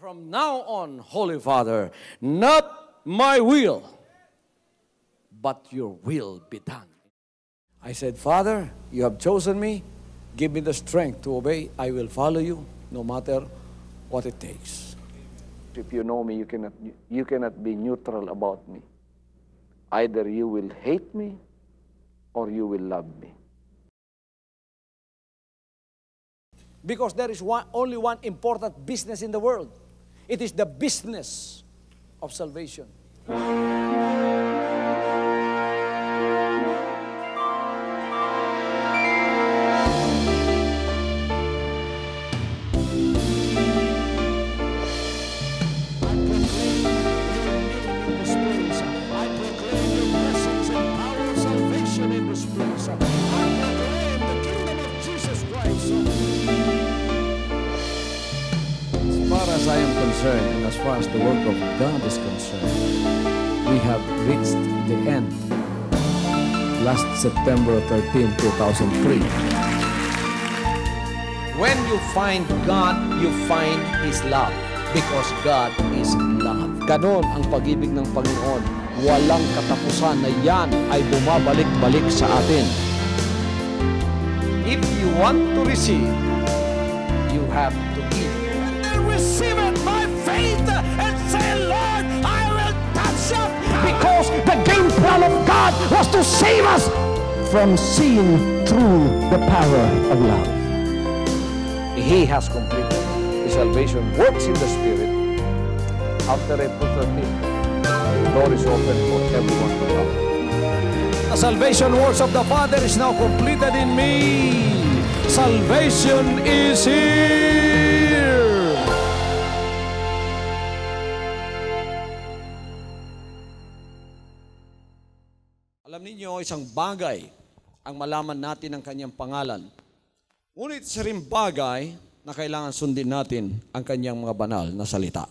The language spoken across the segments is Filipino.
From now on, Holy Father, not my will, but your will be done. I said, Father, you have chosen me. Give me the strength to obey. I will follow you no matter what it takes. If you know me, you cannot be neutral about me. Either you will hate me or you will love me. Because there is only one important business in the world. It is the business of salvation. As I am concerned, and as far as the work of God is concerned, we have reached the end. Last September 13, 2003. When you find God, you find His love. Because God is love. Ganon ang pag-ibig ng Panginoon. Walang katapusan na yan ay bumabalik-balik sa atin. If you want to receive, you have to give. Receive it by faith and say, Lord, I will touch up. Because the game plan of God was to save us from seeing through the power of love. He has completed His salvation works in the Spirit. After April 13th, the door is open for everyone to come. The salvation works of the Father is now completed in me. Salvation is here. Alam niyo, isang bagay ang malaman natin ang kanyang pangalan. Ngunit isa rin bagay na kailangan sundin natin ang kanyang mga banal na salita.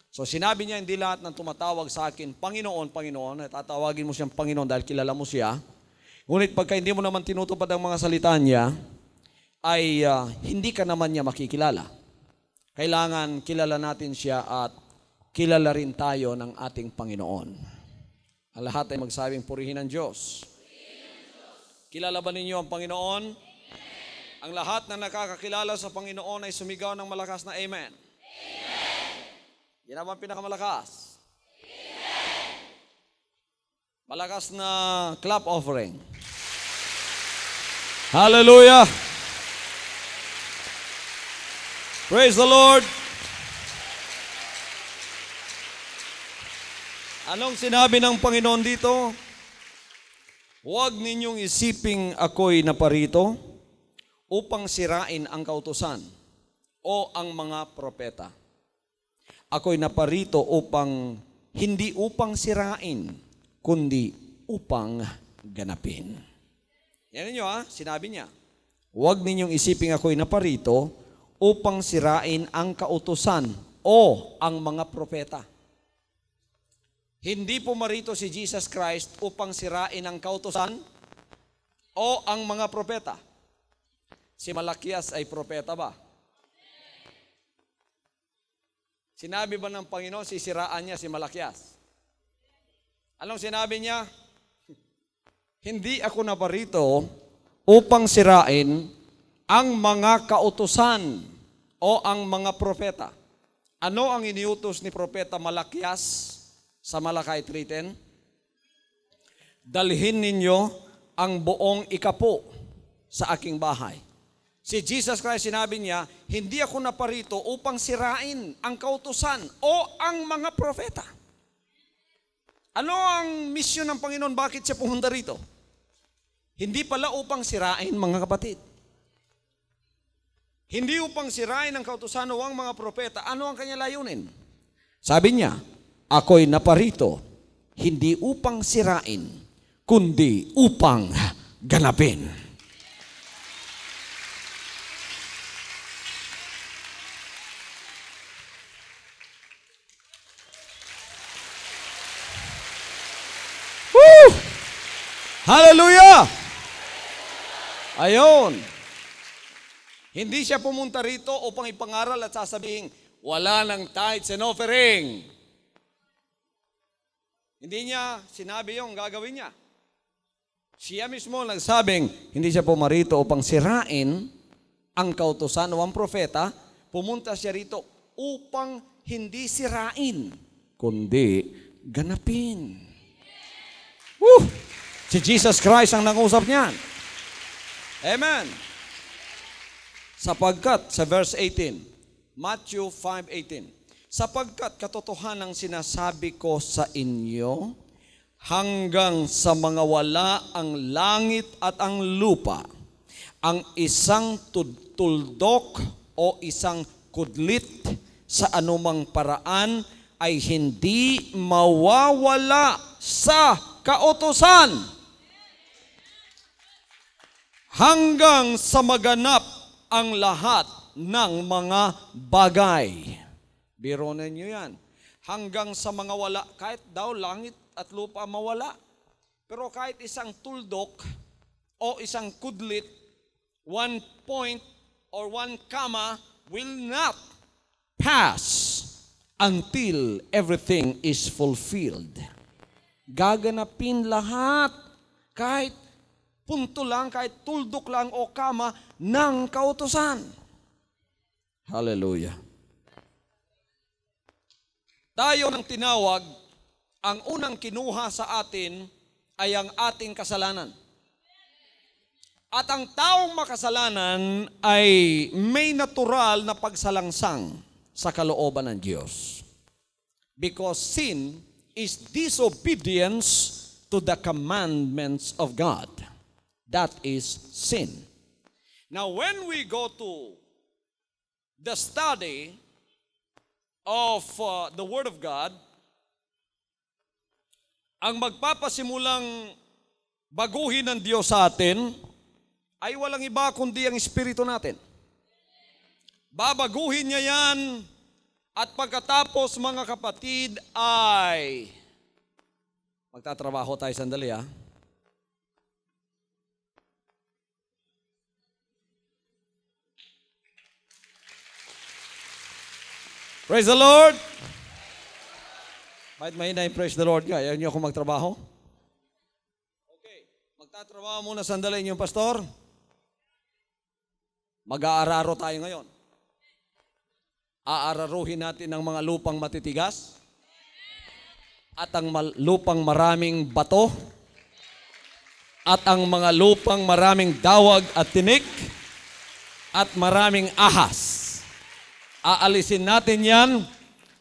So sinabi niya, hindi lahat ng tumatawag sa akin, Panginoon, Panginoon, at tatawagin mo siyang Panginoon dahil kilala mo siya. Ngunit pagka hindi mo naman tinutupad ang mga salita niya, ay hindi ka naman niya makikilala. Kailangan kilala natin siya at kilala rin tayo ng ating Panginoon. Ang lahat ay magsabing purihin ang Diyos. Kilala ba ninyo ang Panginoon? Amen. Ang lahat na nakakakilala sa Panginoon ay sumigaw ng malakas na Amen. Amen. Yan naman pinakamalakas. Amen. Malakas na clap offering. Hallelujah! Praise the Lord! Anong sinabi ng Panginoon dito? Huwag ninyong isiping ako'y naparito upang sirain ang kautusan o ang mga propeta. Ako'y naparito hindi upang sirain, kundi upang ganapin. Yan ninyo sinabi niya. Huwag ninyong isiping ako'y naparito upang sirain ang kautusan o ang mga propeta. Hindi pumarito si Jesus Christ upang sirain ang kautusan o ang mga propeta. Si Malakias ay propeta ba? Sinabi ba ng Panginoon sisiraan niya si Malakias? Anong sinabi niya? Hindi ako naparito upang sirain ang mga kautusan o ang mga propeta. Ano ang iniutos ni propeta Malakias? Sa Malakay 3:10, dalhin ninyo ang buong ikapo sa aking bahay. Si Jesus Christ sinabi niya, hindi ako naparito upang sirain ang kautusan o ang mga propeta. Ano ang misyon ng Panginoon? Bakit siya pumunta rito? Hindi pala upang sirain, mga kapatid. Hindi upang sirain ang kautusan o ang mga propeta. Ano ang kanyang layunin? Sabi niya, ako'y naparito, hindi upang sirain, kundi upang ganapin. Woo! Hallelujah! Ayon. Hindi siya pumunta rito upang ipangaral at sasabihin, Wala ng tithes and offering. Hindi niya sinabi yung gagawin niya. Siya mismo nagsabing, hindi siya pumarito upang sirain ang kautusan o ang propeta. Pumunta siya rito upang hindi sirain, kundi ganapin. Woo! Si Jesus Christ ang nangusap niyan. Amen. Sapagkat, sa verse 18, Matthew 5:18, sapagkat katotohanang sinasabi ko sa inyo, hanggang sa mga wala ang langit at ang lupa, ang isang tuldok o isang kudlit sa anumang paraan ay hindi mawawala sa kautusan hanggang sa maganap ang lahat ng mga bagay. Biro ninyo yan. Hanggang sa mga wala, kahit daw langit at lupa mawala. Pero kahit isang tuldok o isang kudlit, 1 point or 1 comma will not pass until everything is fulfilled. Gaganapin lahat, kahit punto lang, kahit tuldok lang o kama ng kautusan. Hallelujah. Tayo nang tinawag, ang unang kinuha sa atin ay ang ating kasalanan. At ang taong makasalanan ay may natural na pagsalangsang sa kalooban ng Diyos. Because sin is disobedience to the commandments of God. That is sin. Now, when we go to the study of the Word of God, ang magpapasimulang baguhin ng Diyos sa atin ay walang iba kundi ang Espiritu natin. Babaguhin niya yan at pagkatapos, mga kapatid, ay magtatrabaho tayo sandali, ha? Praise the Lord! Kahit mahina yung praise the Lord ka, ayaw niyo ako magtrabaho? Okay, magtatrabaho muna sandali niyo, pastor. Mag-aararo tayo ngayon. Aararuhin natin ang mga lupang matitigas at ang lupang maraming bato at ang mga lupang maraming dawag at tinik at maraming ahas. Aalisin natin yan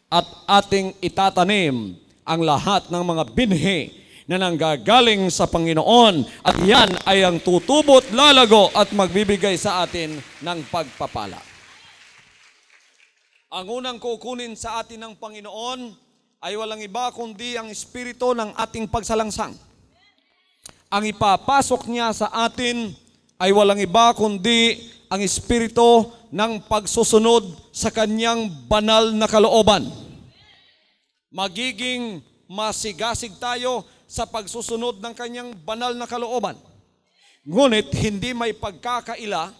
at ating itatanim ang lahat ng mga binhi na nanggagaling sa Panginoon at yan ay ang tutubot, lalago at magbibigay sa atin ng pagpapala. Ang unang kukunin sa atin ng Panginoon ay walang iba kundi ang espiritu ng ating pagsalangsang. Ang ipapasok niya sa atin ay walang iba kundi ang espiritu ng pagsusunod sa kanyang banal na kalooban. Magiging masigasig tayo sa pagsusunod ng kanyang banal na kalooban. Ngunit hindi may pagkakaila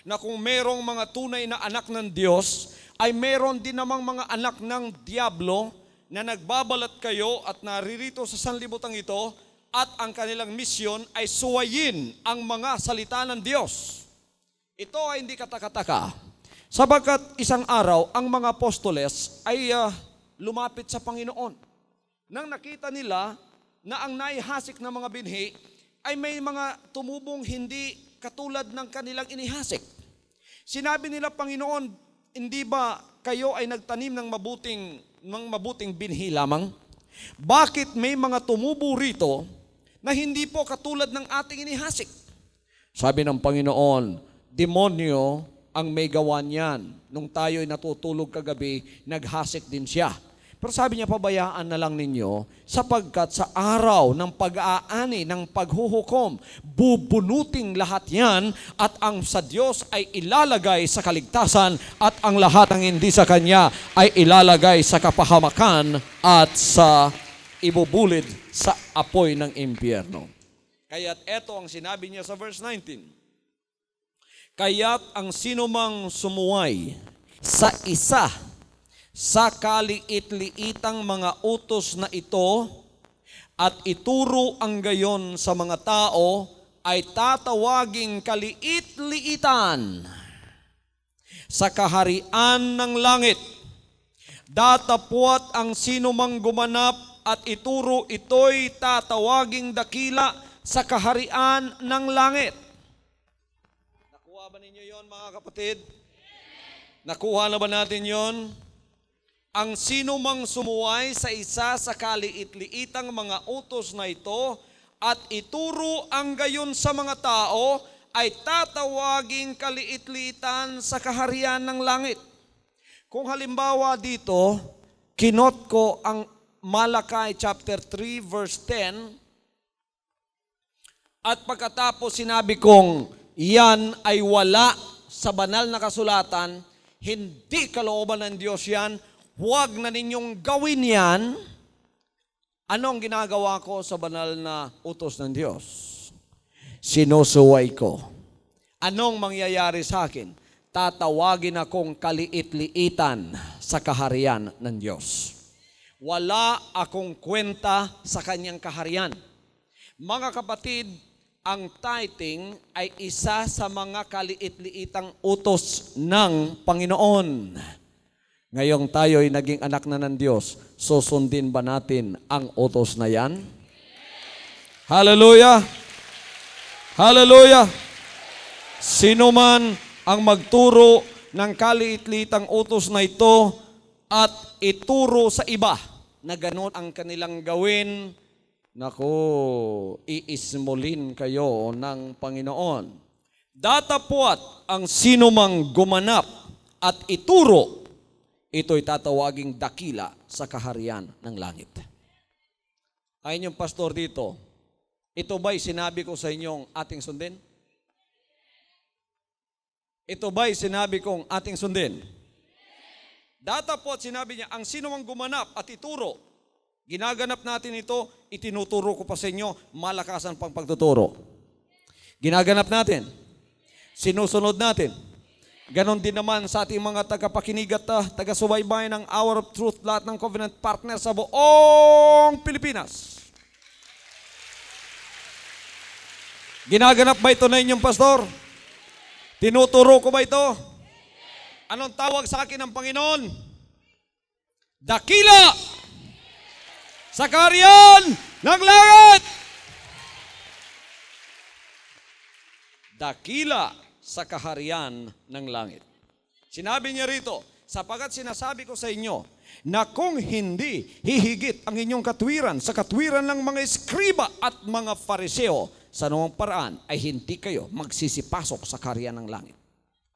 na kung merong mga tunay na anak ng Diyos, ay meron din namang mga anak ng Diablo na nagbabalat kayo at naririto sa sanlibutan ito at ang kanilang misyon ay suwayin ang mga salita ng Diyos. Ito ay hindi katakataka, sapagkat isang araw ang mga apostoles ay lumapit sa Panginoon. Nang nakita nila na ang naihasik na mga binhi ay may mga tumubong hindi katulad ng kanilang inihasik. Sinabi nila, Panginoon, hindi ba kayo ay nagtanim ng mabuting binhi lamang? Bakit may mga tumubo rito na hindi po katulad ng ating inihasik? Sabi ng Panginoon, demonyo ang may gawa niyan. Nung tayo'y natutulog kagabi, naghasik din siya. Pero sabi niya, pabayaan na lang ninyo, sapagkat sa araw ng pag-aani, ng paghuhukom, bubunuting lahat yan at ang sa Diyos ay ilalagay sa kaligtasan at ang lahat ng hindi sa Kanya ay ilalagay sa kapahamakan at sa ibubulid sa apoy ng impyerno. Kaya't eto ang sinabi niya sa verse 19. Kaya't ang sinumang sumuway sa isa sa kaliit-liitang mga utos na ito at ituro ang gayon sa mga tao ay tatawaging kaliit-liitan sa kaharian ng langit. Datapwat ang sinumang gumanap at ituro ito'y tatawaging dakila sa kaharian ng langit. Nakuha ba ninyo yon, mga kapatid? Nakuha na ba natin yon? Ang sinumang sumuway sa isa sa kaliit-liitang mga utos na ito at ituro ang gayon sa mga tao ay tatawaging kaliit-liitan sa kaharian ng langit. Kung halimbawa dito, kinot ko ang Malakay chapter 3 verse 10 at pagkatapos sinabi kong yan ay wala sa banal na kasulatan, hindi kalooban ng Diyos yan, huwag na ninyong gawin yan. Anong ginagawa ko sa banal na utos ng Diyos? Sinusuway ko. Anong mangyayari sa akin? Tatawagin akong kaliit-liitan sa kaharian ng Diyos. Wala akong kwenta sa kanyang kaharian. Mga kapatid, ang tithing ay isa sa mga kaliit-liitang utos ng Panginoon. Ngayong tayo'y naging anak na ng Diyos, susundin ba natin ang utos na yan? Hallelujah! Hallelujah! Sino man ang magturo ng kaliit-liitang utos na ito at ituro sa iba na gano'n ang kanilang gawin, naku, iismulin kayo ng Panginoon. Datapwat ang sinumang gumanap at ituro, ito'y tatawaging dakila sa kaharian ng langit. Ayon yung pastor dito, ito ba'y sinabi ko sa inyong ating sundin? Ito ba'y sinabi kong ating sundin? Datapwat sinabi niya, ang sinumang gumanap at ituro, ginaganap natin ito, itinuturo ko pa sa inyo, malakasan pang pagtuturo. Ginaganap natin, sinusunod natin. Ganon din naman sa ating mga tagapakinig at taga-subaybay ng Hour of Truth, lahat ng covenant partner sa buong Pilipinas. Ginaganap ba ito na inyong pastor? Tinuturo ko ba ito? Anong tawag sa akin ng Panginoon? Dakila sa kaharian ng langit! Dakila sa kaharian ng langit. Sinabi niya rito, sapagkat sinasabi ko sa inyo, na kung hindi hihigit ang inyong katwiran sa katwiran ng mga eskriba at mga fariseo, sa anumang paraan ay hindi kayo magsisipasok sa kaharian ng langit.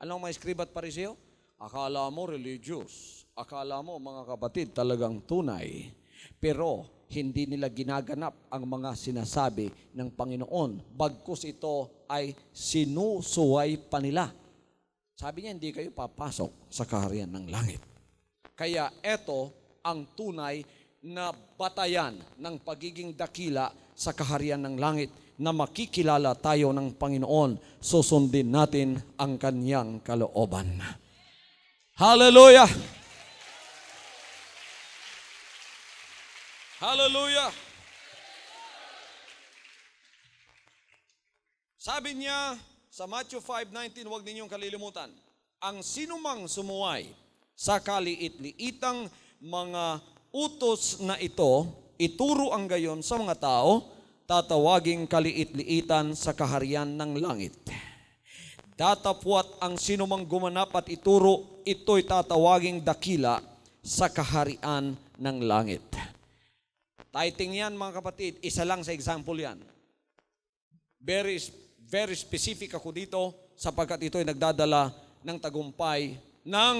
Ano ang mga eskriba at fariseo? Akala mo religious, akala mo mga kapatid talagang tunay, pero hindi nila ginaganap ang mga sinasabi ng Panginoon. Bagkus ito ay sinusuway pa nila. Sabi niya, hindi kayo papasok sa kaharian ng langit. Kaya ito ang tunay na batayan ng pagiging dakila sa kaharian ng langit, na makikilala tayo ng Panginoon, susundin natin ang kanyang kalooban. Hallelujah! Hallelujah! Sabi niya sa Matthew 5:19, huwag ninyong kalilimutan, ang sinumang sumuway sa kaliit-liitang mga utos na ito, ituro ang gayon sa mga tao, tatawaging kaliit-liitan sa kaharian ng langit. Datapwat ang sinumang gumanap at ituro, ito'y tatawaging dakila sa kaharian ng langit. Tithing yan, mga kapatid, isa lang sa example yan. Very specific ako dito sapagkat ito'y nagdadala ng tagumpay, ng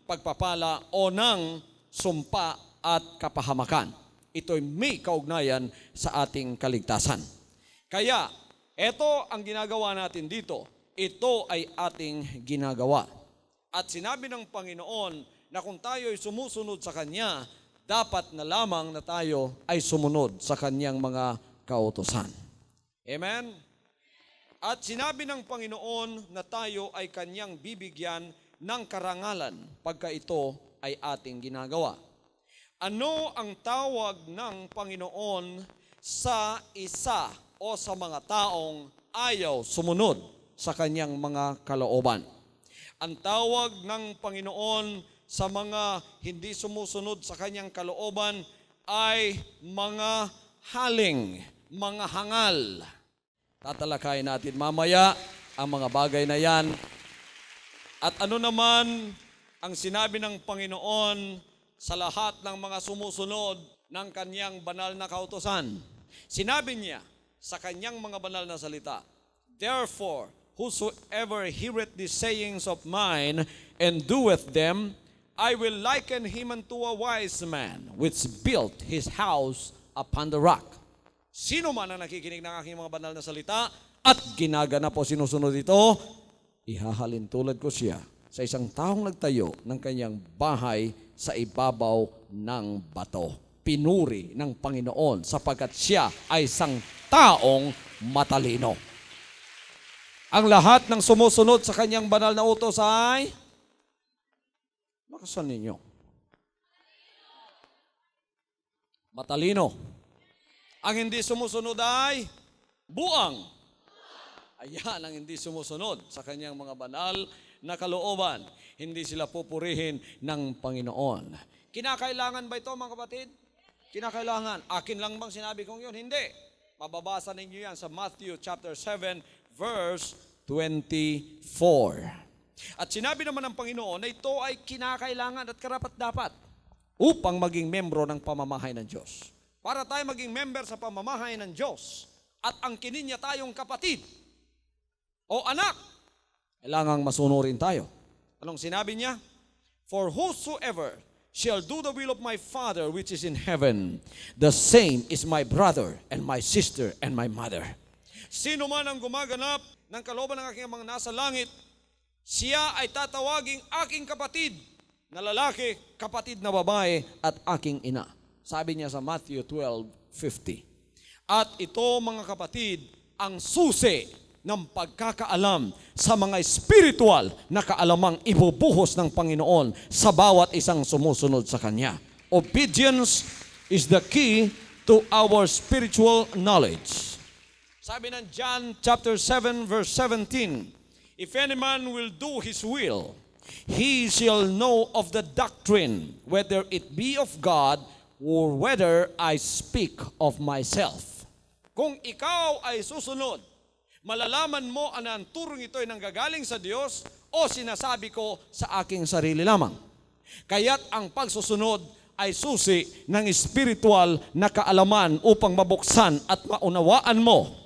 pagpapala o ng sumpa at kapahamakan. Ito'y may kaugnayan sa ating kaligtasan. Kaya, ito ang ginagawa natin dito. Ito ay ating ginagawa. At sinabi ng Panginoon na kung tayo ay sumusunod sa Kanya, dapat na lamang na tayo ay sumunod sa Kanyang mga kautusan. Amen? At sinabi ng Panginoon na tayo ay Kanyang bibigyan ng karangalan pagka ito ay ating ginagawa. Ano ang tawag ng Panginoon sa isa o sa mga taong ayaw sumunod sa kanyang mga kalooban? Ang tawag ng Panginoon sa mga hindi sumusunod sa kanyang kalooban ay mga haling, mga hangal. Tatalakayin natin mamaya ang mga bagay na yan. At ano naman ang sinabi ng Panginoon sa lahat ng mga sumusunod ng kanyang banal na kautusan? Sinabi niya sa kanyang mga banal na salita, "Therefore, whosoever heareth these sayings of mine and doeth them, I will liken him unto a wise man, which built his house upon the rock." Sino man ang nakikinig ng aking mga banal na salita at ginaganap o sinusunod ito, ihahalin tulad ko siya sa isang taong nagtayo ng kanyang bahay sa ibabaw ng bato. Pinuri ng Panginoon sapagkat siya ay isang taong matalino. Ang lahat ng sumusunod sa kanyang banal na utos ay makasan ninyo. Matalino. Ang hindi sumusunod ay buang. Ayan ang hindi sumusunod sa kanyang mga banal na kalooban. Hindi sila pupurihin ng Panginoon. Kinakailangan ba ito, mga kapatid? Kinakailangan. Akin lang bang sinabi kong yun? Hindi. Mababasa ninyo yan sa Matthew chapter 7 verse 24. At sinabi naman ng Panginoon na ito ay kinakailangan at karapat-dapat upang maging membro ng pamamahay ng Diyos. Para tayo maging member sa pamamahay ng Diyos at angkinin niya tayong kapatid o anak, kailangang masunurin tayo. Anong sinabi niya? "For whosoever shall do the will of my Father which is in heaven, the same is my brother and my sister and my mother." Sino man ang gumaganap ng kalooban ng aking mga nasa langit, siya ay tatawaging aking kapatid na lalaki, kapatid na babae, at aking ina. Sabi niya sa Matthew 12:50. At ito, mga kapatid, ang susi ng pagkakaalam sa mga spiritual na kaalamang ibubuhos ng Panginoon sa bawat isang sumusunod sa Kanya. Obedience is the key to our spiritual knowledge. Sabi ng John chapter 7 verse 17, "If any man will do his will, he shall know of the doctrine, whether it be of God or whether I speak of myself." Kung ikaw ay susunod, malalaman mo ang turong ito ay nanggagaling sa Diyos o sinasabi ko sa aking sarili lamang. Kaya't ang pagsusunod ay susi ng spiritual na kaalaman upang mabuksan at maunawaan mo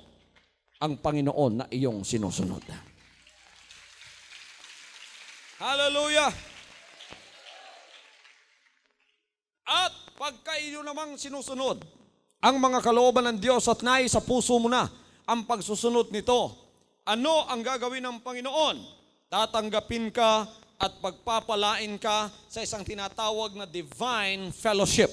ang Panginoon na iyong sinusunod. Hallelujah! At pagka iyo namang sinusunod ang mga kalooban ng Diyos at nais sa puso mo na ang pagsusunod nito, ano ang gagawin ng Panginoon? Tatanggapin ka at pagpapalain ka sa isang tinatawag na divine fellowship.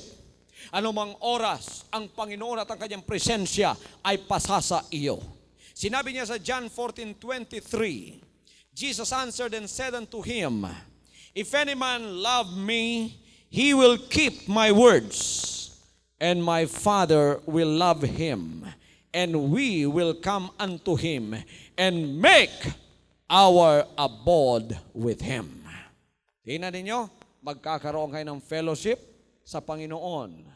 Anumang oras, ang Panginoon at ang kanyang presensya ay pasasa iyo. Sinabi niya sa John 14:23, Jesus answered and said unto him, "If any man love me, he will keep my words, and my Father will love him, and we will come unto him, and make our abode with him." Tingnan ninyo, magkakaroon kayo ng fellowship sa Panginoon.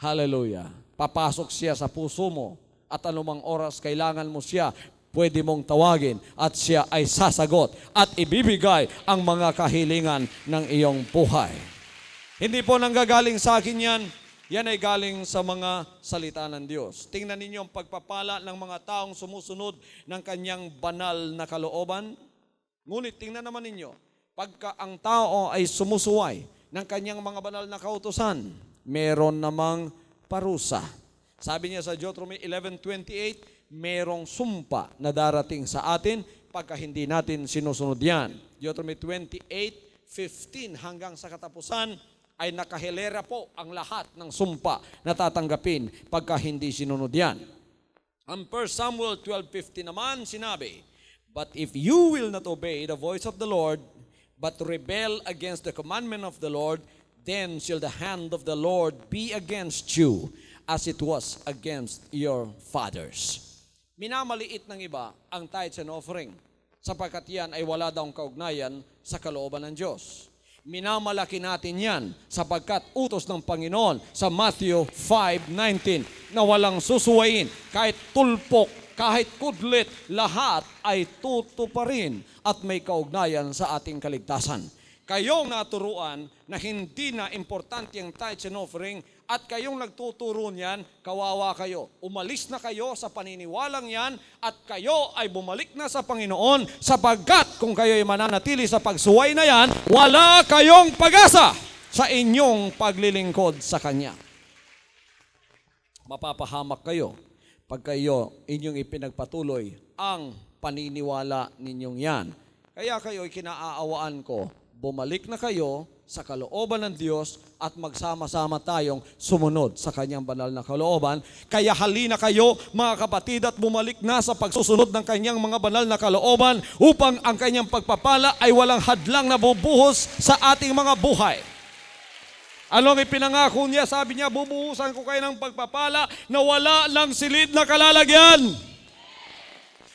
Hallelujah. Papasok siya sa puso mo, at anumang oras kailangan mo siya, pwede mong tawagin at siya ay sasagot at ibibigay ang mga kahilingan ng iyong buhay. Hindi po nanggagaling sa akin yan. Yan ay galing sa mga salita ng Diyos. Tingnan ninyo ang pagpapala ng mga taong sumusunod ng kanyang banal na kalooban. Ngunit tingnan naman ninyo, pagka ang tao ay sumusuway ng kanyang mga banal na kautusan, meron namang parusa. Sabi niya sa Deuteronomy 11:28, merong sumpa na darating sa atin pagka hindi natin sinusunod yan. Deuteronomy 28:15 hanggang sa katapusan ay nakahilera po ang lahat ng sumpa na tatanggapin pagka hindi sinunod yan. Ang 1 Samuel 12:15 naman sinabi, "But if you will not obey the voice of the Lord, but rebel against the commandment of the Lord, then shall the hand of the Lord be against you, as it was against your fathers. Minamaliit ng iba ang tithes and offering, sapagkat yan ay wala daw kaugnayan sa kalooban ng Diyos. Minamalaki natin yan sapagkat utos ng Panginoon sa Matthew 5:19 na walang susuwain, kahit tulpok, kahit kudlit, lahat ay tutuparin at may kaugnayan sa ating kaligtasan. Kayong naturuan na hindi na importante ang tithes and offering at kayong nagtuturo niyan, kawawa kayo. Umalis na kayo sa paniniwalang yan at kayo ay bumalik na sa Panginoon sapagkat kung kayo ay mananatili sa pagsuway na yan, wala kayong pag-asa sa inyong paglilingkod sa Kanya. Mapapahamak kayo pag kayo inyong ipinagpatuloy ang paniniwala ninyong yan. Kaya kayo ay kinaaawaan ko, bumalik na kayo sa kalooban ng Diyos at magsama-sama tayong sumunod sa Kanyang banal na kalooban. Kaya halina kayo mga kapatid at bumalik na sa pagsusunod ng Kanyang mga banal na kalooban upang ang Kanyang pagpapala ay walang hadlang na bubuhos sa ating mga buhay. Ano ang ipinangako niya? Sabi niya, bubuhusan ko kayo ng pagpapala na wala lang silid na kalalagyan.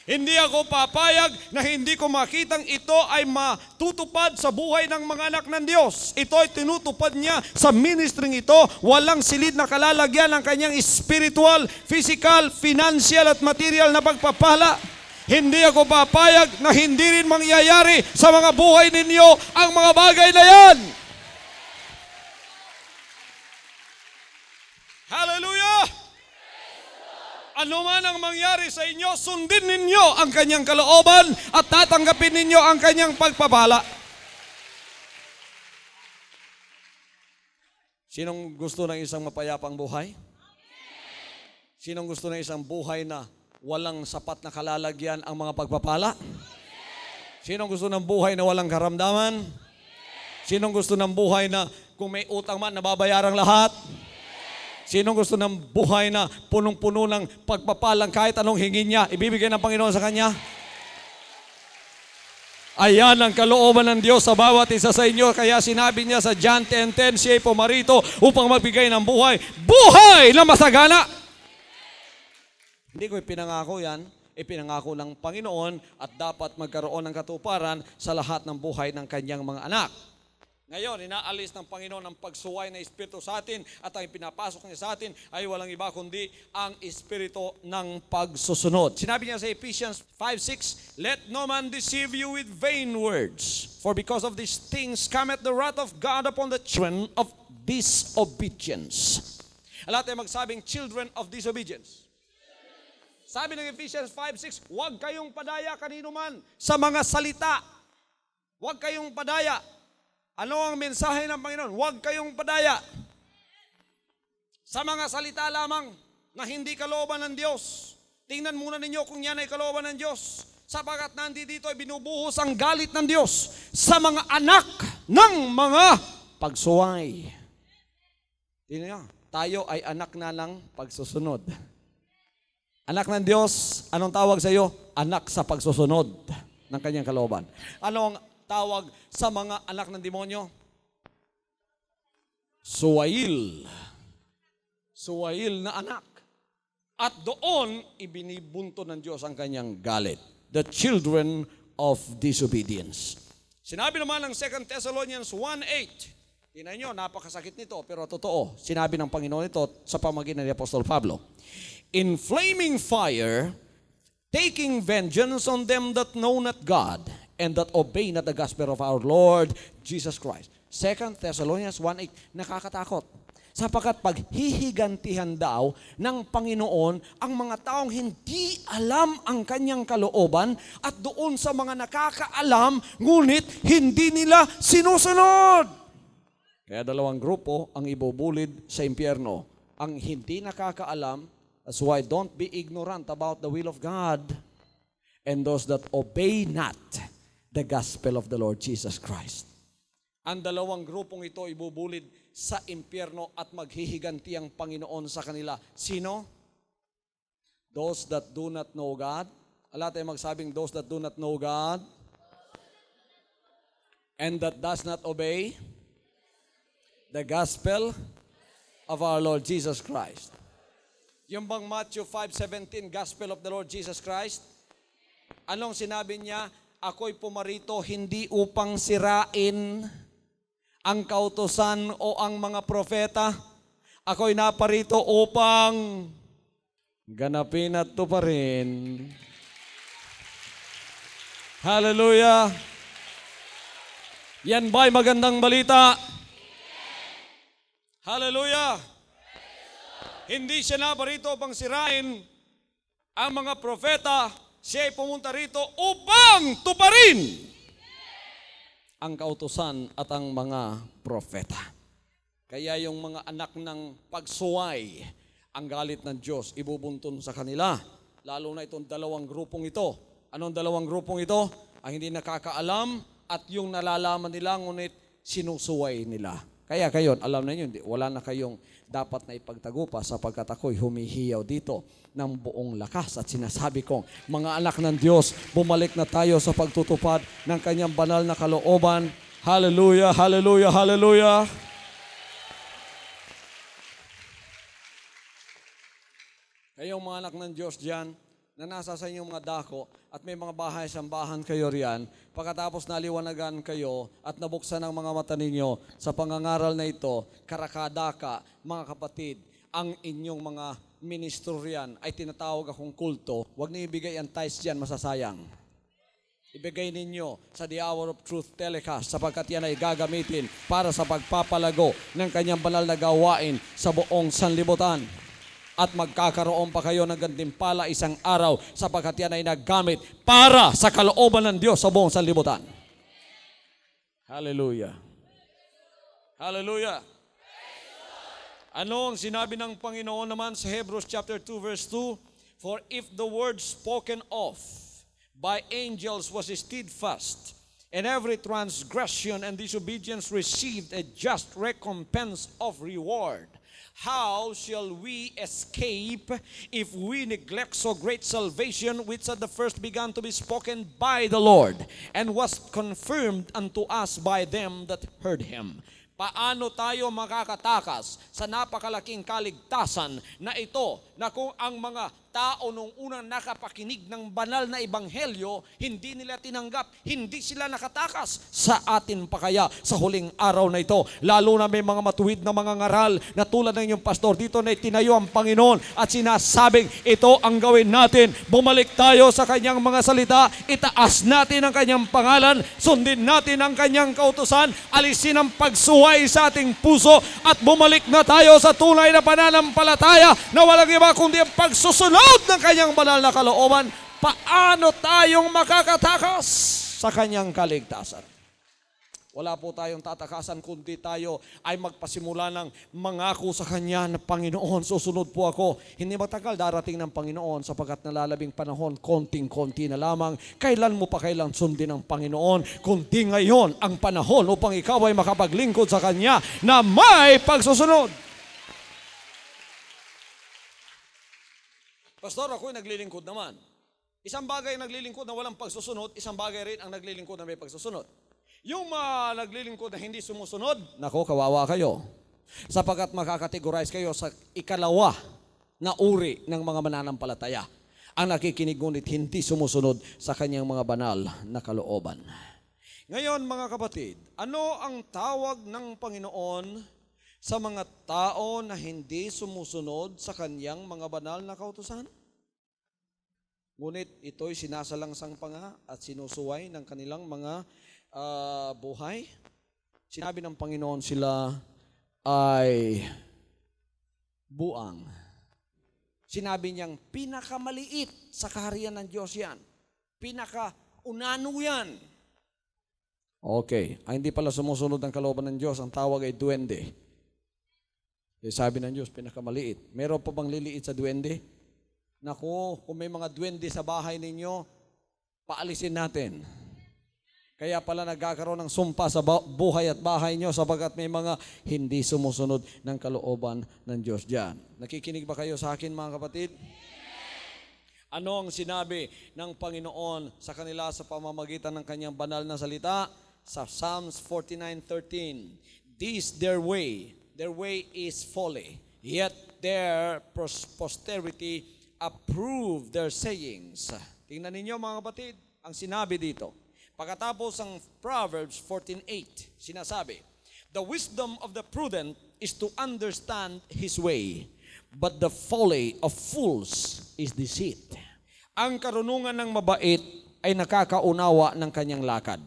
Hindi ako papayag na hindi ko makitang ito ay matutupad sa buhay ng mga anak ng Diyos. Ito ay tinutupad niya sa ministering ito. Walang silid na kalalagyan ang kanyang spiritual, physical, financial at material na pagpapala. Hindi ako papayag na hindi rin mangyayari sa mga buhay ninyo ang mga bagay na yan. Hallelujah! Ano man ang mangyari sa inyo, sundin ninyo ang Kanyang kalooban at tatanggapin ninyo ang Kanyang pagpapala. Sinong gusto ng isang mapayapang buhay? Sinong gusto ng isang buhay na walang sapat na kalalagyan ang mga pagpapala? Sinong gusto ng buhay na walang karamdaman? Sinong gusto ng buhay na kung may utang man, nababayarang lahat? Sinong gusto ng buhay na punong-puno ng pagpapalang kahit anong hingin niya, ibibigay ng Panginoon sa kanya? Ayan ang kalooban ng Diyos sa bawat isa sa inyo. Kaya sinabi niya sa John 10:10, siya ay pumarito upang magbigay ng buhay. Buhay na masagana! Hindi ko ipinangako yan. Ipinangako ng Panginoon at dapat magkaroon ng katuparan sa lahat ng buhay ng kanyang mga anak. Ngayon, inaalis ng Panginoon ang pagsuway na Espiritu sa atin at ang pinapasok niya sa atin ay walang iba kundi ang Espiritu ng pagsusunod. Sinabi niya sa Ephesians 5:6, let no man deceive you with vain words, for because of these things cometh the wrath of God upon the children of disobedience. Lahat ay magsabing children of disobedience. Sabi ng Ephesians 5:6, huwag kayong padaya kanino man sa mga salita. Huwag kayong padaya. Ano ang mensahe ng Panginoon? Huwag kayong padaya sa mga salita lamang na hindi kalooban ng Diyos. Tingnan muna ninyo kung yan ay kalooban ng Diyos. Sapagkat nandito ay binubuhos ang galit ng Diyos sa mga anak ng mga pagsuway. Tingnan nyo, tayo ay anak na ng pagsusunod. Anak ng Diyos, anong tawag sa iyo? Anak sa pagsusunod ng kanyang kalooban. Ano ang tawag sa mga anak ng demonyo? Suwail. Suwail na anak. At doon, ibinibunto ng Diyos ang kanyang galit. The children of disobedience. Sinabi naman ng 2 Thessalonians 1:8. Tingnan nyo, napakasakit nito, pero totoo. Sinabi ng Panginoon ito sa pamagitan ni Apostol Pablo. In flaming fire, taking vengeance on them that know not God, and that obey not the gospel of our Lord Jesus Christ. 2 Thessalonians 1:8, nakakatakot. Sapagkat paghihigantihan daw ng Panginoon ang mga taong hindi alam ang kanyang kalooban at doon sa mga nakakaalam, ngunit hindi nila sinusunod. Kaya dalawang grupo ang ibubulid sa impyerno. Ang hindi nakakaalam, that's why don't be ignorant about the will of God, and those that obey not the gospel of the Lord Jesus Christ. Ang dalawang grupong ito ibubulid sa impyerno at maghihiganti ang Panginoon sa kanila. Sino? Those that do not know God. Ala tayo magsabing, those that do not know God. and that does not obey the gospel of our Lord Jesus Christ. Yung bang Matthew 5:17, gospel of the Lord Jesus Christ, anong sinabi niya? Ako'y pumarito hindi upang sirain ang kautusan o ang mga propeta. Ako'y naparito upang ganapin at tuparin. Hallelujah! Yan ba'y magandang balita? Hallelujah! Hindi siya naparito upang sirain ang mga propeta. Siya ay pumunta rito upang tuparin ang kautusan at ang mga propeta. Kaya yung mga anak ng pagsuway, ang galit ng Diyos, ibubunton sa kanila. Lalo na itong dalawang grupong ito. Anong dalawang grupong ito? Ang hindi nakakaalam at yung nalalaman nila, ngunit sinusuway nila. Kaya kayo, alam na yun, wala na kayong dapat na ipagtagupa sapagkat ako'y humihiyaw dito ng buong lakas at sinasabi kong, mga anak ng Diyos, bumalik na tayo sa pagtutupad ng kanyang banal na kalooban. Hallelujah, hallelujah, hallelujah. Kayong mga anak ng Diyos dyan, na nasa sa inyong mga dako at may mga bahay sambahan kayo riyan, pagkatapos naliwanagan kayo at nabuksan ang mga mata ninyo sa pangangaral na ito, karakadaka, mga kapatid, ang inyong mga ministro riyan ay tinatawag akong kulto, huwag niyo ibigay ang tithes dyan, masasayang. Ibigay ninyo sa The Hour of Truth telecast sapagkat yan ay gagamitin para sa pagpapalago ng kanyang banal na gawain sa buong sanlibutan. At magkakaroon pa kayo ng gantimpala isang araw sapagkat yan ay naggamit para sa kalooban ng Diyos sa buong sanlibutan. Hallelujah. Hallelujah. Ano ang sinabi ng Panginoon naman sa Hebrews chapter 2 verse 2? For if the word spoken of by angels was steadfast, and every transgression and disobedience received a just recompense of reward, how shall we escape if we neglect so great salvation which at the first began to be spoken by the Lord and was confirmed unto us by them that heard him? Paano tayo makakatakas sa napakalaking kaligtasan na ito na kung ang mga tao nung unang nakapakinig ng banal na ebanghelyo, hindi nila tinanggap, hindi sila nakatakas, sa atin pa kaya sa huling araw na ito? Lalo na may mga matuwid na mga ngaral na tulad ng inyong pastor dito na itinayo ang Panginoon at sinasabing ito ang gawin natin. Bumalik tayo sa kanyang mga salita, itaas natin ang kanyang pangalan, sundin natin ang kanyang kautusan, alisin ang pagsuway sa ating puso at bumalik na tayo sa tunay na pananampalataya na walang iba kundi ang pagsusunod ng kanyang banal na kalooban. Paano tayong makakatakas sa kanyang kaligtasan? Wala po tayong tatakasan kundi tayo ay magpasimula ng mangako sa kanya na Panginoon, susunod po ako. Hindi matagal darating ng Panginoon sapagkat nalalabing panahon, konting-konti na lamang. Kailan mo pa kailang sundin ng Panginoon? Kundi ngayon ang panahon upang ikaw ay makapaglingkod sa kanya na may pagsusunod. Pastor, ako'y naglilingkod naman. Isang bagay ang naglilingkod na walang pagsusunod, isang bagay rin ang naglilingkod na may pagsusunod. Yung naglilingkod na hindi sumusunod, nako, kawawa kayo. Sapagkat makakategorize kayo sa ikalawa na uri ng mga mananampalataya. Ang nakikinig ngunit hindi sumusunod sa kanyang mga banal na kalooban. Ngayon mga kapatid, ano ang tawag ng Panginoon sa mga tao na hindi sumusunod sa kanyang mga banal na kautusan? Ngunit ito'y sinasalangsang pa nga at sinusuway ng kanilang mga buhay. Sinabi ng Panginoon sila ay buang. Sinabi niyang pinakamaliit sa kaharian ng Diyos yan. Pinakaunano yan. Okay, hindi pala sumusunod ang kalooban ng Diyos. Ang tawag ay duwende. Sabi ng Diyos, pinakamaliit. Meron pa bang liliit sa duwende? Naku, kung may mga duwende sa bahay ninyo, paalisin natin. Kaya pala nagkakaroon ng sumpa sa buhay at bahay nyo sapagkat may mga hindi sumusunod ng kalooban ng Diyos dyan. Nakikinig ba kayo sa akin mga kapatid? Ano ang sinabi ng Panginoon sa kanila sa pamamagitan ng kanyang banal na salita? sa Psalms 49:13. This their way is folly, yet their posterity approve their sayings. Tingnan ninyo mga kapatid, ang sinabi dito. Pagkatapos ang Proverbs 14:8, sinasabi, the wisdom of the prudent is to understand his way, but the folly of fools is deceit. Ang karunungan ng mabait ay nakakaunawa ng kanyang lakad.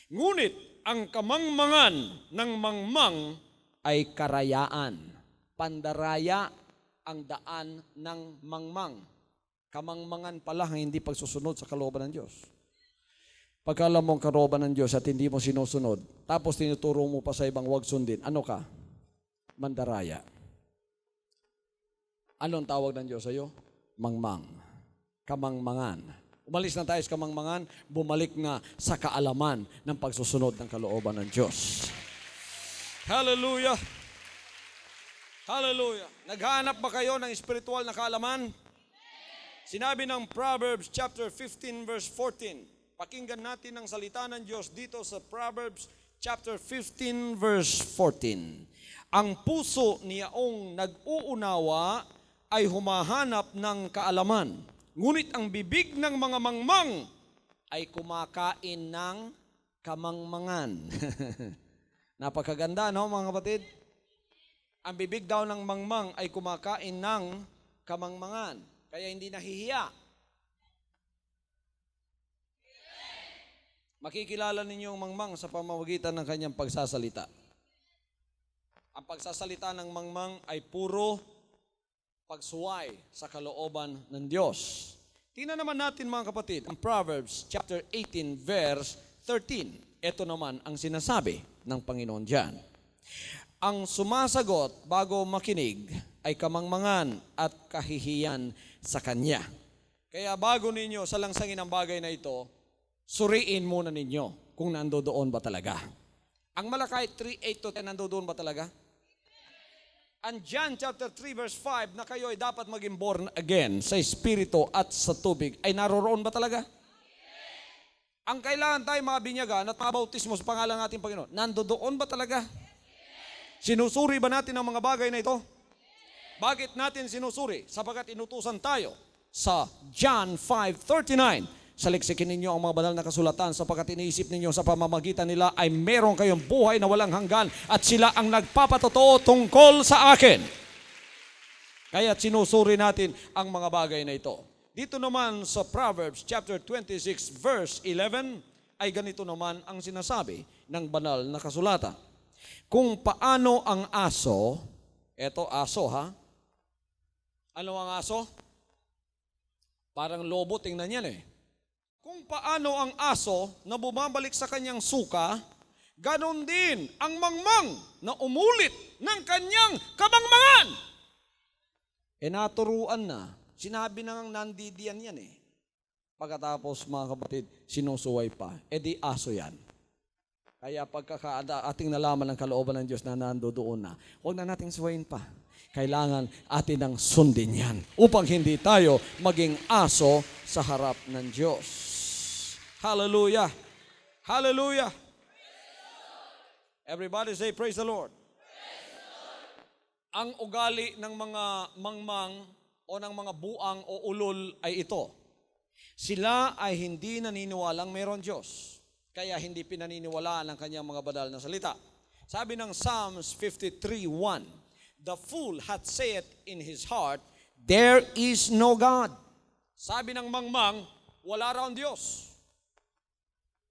Ngunit ang kamangmangan ng mangmang ay karayaan. Pandaraya ang daan ng mangmang. Kamangmangan pala ang hindi pagsusunod sa kalooban ng Diyos. Pagka alam mong kalooban ng Diyos at hindi mo sinusunod, tapos tinuturo mo pa sa ibang huwag sundin, ano ka? Mandaraya. Anong tawag ng Diyos sa iyo? Mangmang. Kamangmangan. Umalis na tayo sa kamangmangan, bumalik na sa kaalaman ng pagsusunod ng kalooban ng Diyos. Hallelujah! Hallelujah! Naghahanap ba kayo ng spiritual na kaalaman? Sinabi ng Proverbs chapter 15 verse 14. Pakinggan natin ang salita ng Diyos dito sa Proverbs chapter 15 verse 14. Ang puso niyaong nag-uunawa ay humahanap ng kaalaman. Ngunit ang bibig ng mga mangmang ay kumakain ng kamangmangan. Napakaganda, no mga kapatid? Ang bibig daw ng mangmang ay kumakain ng kamangmangan. Kaya hindi nahihiya. Makikilala ninyo ang mangmang sa pamamagitan ng kanyang pagsasalita. Ang pagsasalita ng mangmang ay puro pagsuway sa kalooban ng Diyos. Tingnan naman natin mga kapatid, ang Proverbs chapter 18 verse 13. Ito naman ang sinasabi ng Panginoon diyan. Ang sumasagot bago makinig ay kamangmangan at kahihiyan sa kanya. Kaya bago ninyo salangsangin ang bagay na ito, suriin muna ninyo kung nandoon ba talaga. Ang Malakay 3:8-10 nandoon ba talaga? Ang John chapter 3 verse 5 na kayo ay dapat maging born again sa Espiritu at sa tubig ay naroroon ba talaga? Ang kailangan tayo mga binyagan at mga bautismo sa pangalan ng ating Panginoon, nandoon ba talaga? Sinusuri ba natin ang mga bagay na ito? Bakit natin sinusuri? Sapagkat inutusan tayo sa John 5:39. Saliksikin ninyo ang mga banal na kasulatan sapagkat iniisip ninyo sa pamamagitan nila ay meron kayong buhay na walang hanggan at sila ang nagpapatotoo tungkol sa akin. Kaya sinusuri natin ang mga bagay na ito. Dito naman sa Proverbs chapter 26 verse 11 ay ganito naman ang sinasabi ng banal na kasulatan. Kung paano ang aso, eto aso ha, ano ang aso? Parang lobo, tingnan yan eh. Kung paano ang aso na bumabalik sa kanyang suka, ganon din ang mangmang na umulit ng kanyang kamangmangan. Naturuan na. Sinabi na ng nandidiyan yan eh. Pagkatapos mga kapatid, sinusuway pa. Di aso yan. Kaya ating nalaman ng kalooban ng Diyos na nandoon na, huwag na nating suwayin pa. Kailangan atin ang sundin yan upang hindi tayo maging aso sa harap ng Diyos. Hallelujah! Hallelujah! Everybody say, praise the Lord. Praise the Lord. Ang ugali ng mga mangmang o ng mga buang o ulol ay ito. Sila ay hindi naniniwalang mayroon Diyos. Kaya hindi pinaniniwalaan ang kanyang mga banal na salita. Sabi ng Psalms 53:1, the fool hath said in his heart, there is no God. Sabi ng mangmang, wala raw ang Diyos.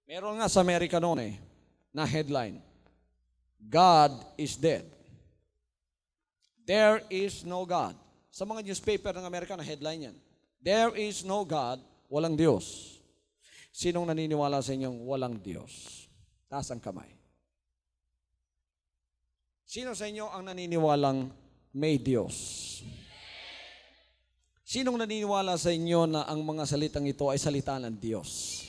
Meron nga sa Amerika noon na headline, God is dead. There is no God. Sa mga newspaper ng Amerika na headline yan, there is no God, walang Diyos. Sinong naniniwala sa inyong walang Diyos? Taas ang kamay. Sino sa inyo ang naniniwalang may Diyos? Sinong naniniwala sa inyo na ang mga salitang ito ay salita ng Diyos?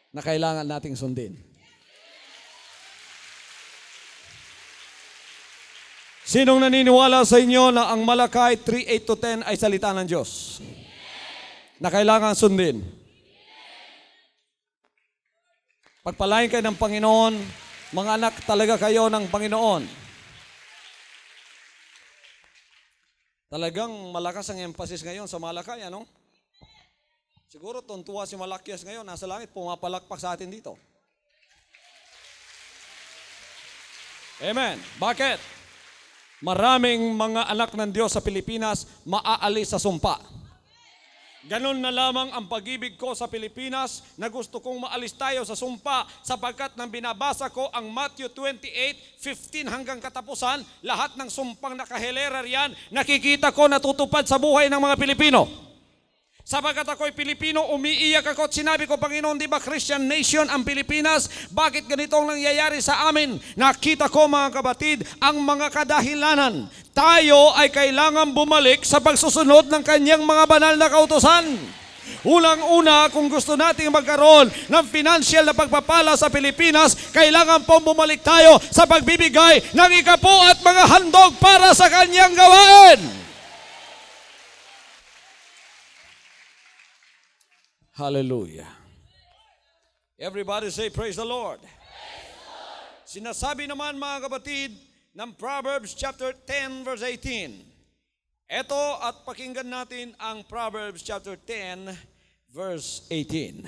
Na kailangan nating sundin. Sinong naniniwala sa inyo na ang Malakay 3:8-10 ay salita ng Diyos? Na kailangan sundin. Pagpalain kayo ng Panginoon. Mga anak talaga kayo ng Panginoon. Talagang malakas ang emphasis ngayon sa Malakay, ano? Siguro tuntua si Malakias ngayon, nasa langit, pumapalakpak sa atin dito. Amen. Bakit? Maraming mga anak ng Diyos sa Pilipinas maaalis sa sumpa. Ganon na lamang ang pag-ibig ko sa Pilipinas na gusto kong maalis tayo sa sumpa sapagkat nang binabasa ko ang Matthew 28:15 hanggang katapusan, lahat ng sumpang nakahilera riyan, nakikita ko natutupad sa buhay ng mga Pilipino. Sapagkat ako'y Pilipino, umiiyak ako at sinabi ko, Panginoon, di ba Christian nation ang Pilipinas? Bakit ganito ang nangyayari sa amin? Nakita ko mga kabatid, ang mga kadahilanan. Tayo ay kailangan bumalik sa pagsusunod ng kanyang mga banal na kautusan. Unang-una, kung gusto nating magkaroon ng financial na pagpapala sa Pilipinas, kailangan pong bumalik tayo sa pagbibigay ng ikapo at mga handog para sa kanyang gawain. Hallelujah. Everybody say, praise the Lord. Praise the Lord. Sinasabi naman mga kapatid ng Proverbs chapter 10 verse 18. Ito at pakinggan natin ang Proverbs chapter 10 verse 18.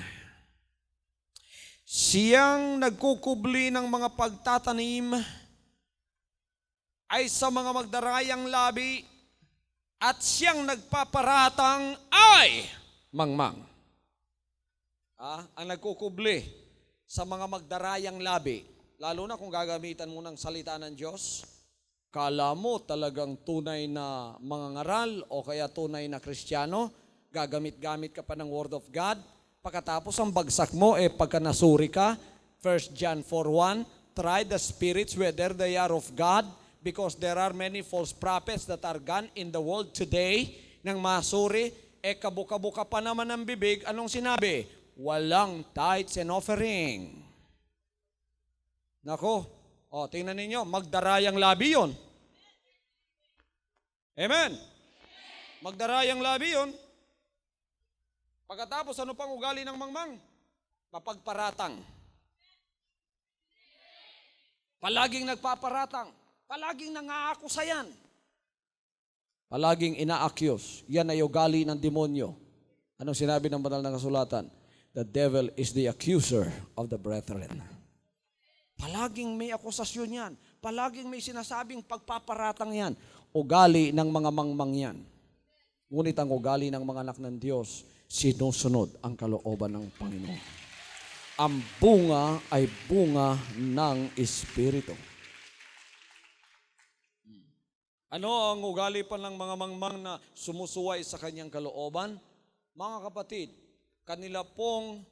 Siyang nagkukubli ng mga pagtatanim ay sa mga magdarayang labi at siyang nagpaparatang ay mangmang. Ang nagkukubli sa mga magdarayang labi, lalo na kung gagamitan mo ng salita ng Diyos, kala mo talagang tunay na mangangaral o kaya tunay na Kristiyano, gagamit-gamit ka pa ng Word of God, pagkatapos ang bagsak mo, pagka nasuri ka, 1 John 4:1, try the spirits whether they are of God, because there are many false prophets that are gone in the world today. Nang masuri, kabuka-buka pa naman ang bibig, anong sinabi? Walang tithes and offering. Nako, tingnan ninyo, magdarayang labi yun. Amen. Magdarayang labi yun. Pagkatapos, ano pang ugali ng mangmang? Mapagparatang. Palaging nagpaparatang. Palaging nangaakusayan. Palaging inaakyos. Yan ay ugali ng demonyo. Anong sinabi ng banal na kasulatan? The devil is the accuser of the brethren. Palaging may akusasyon yan. Palaging may sinasabing pagpaparatang yan. Ugali ng mga mangmang yan. Ngunit ang ugali ng mga anak ng Diyos, sinusunod ang kalooban ng Panginoon. Ang bunga ay bunga ng Espiritu. Ano ang ugali pa ng mga mangmang na sumusuway sa kanyang kalooban? Mga kapatid, kanila pong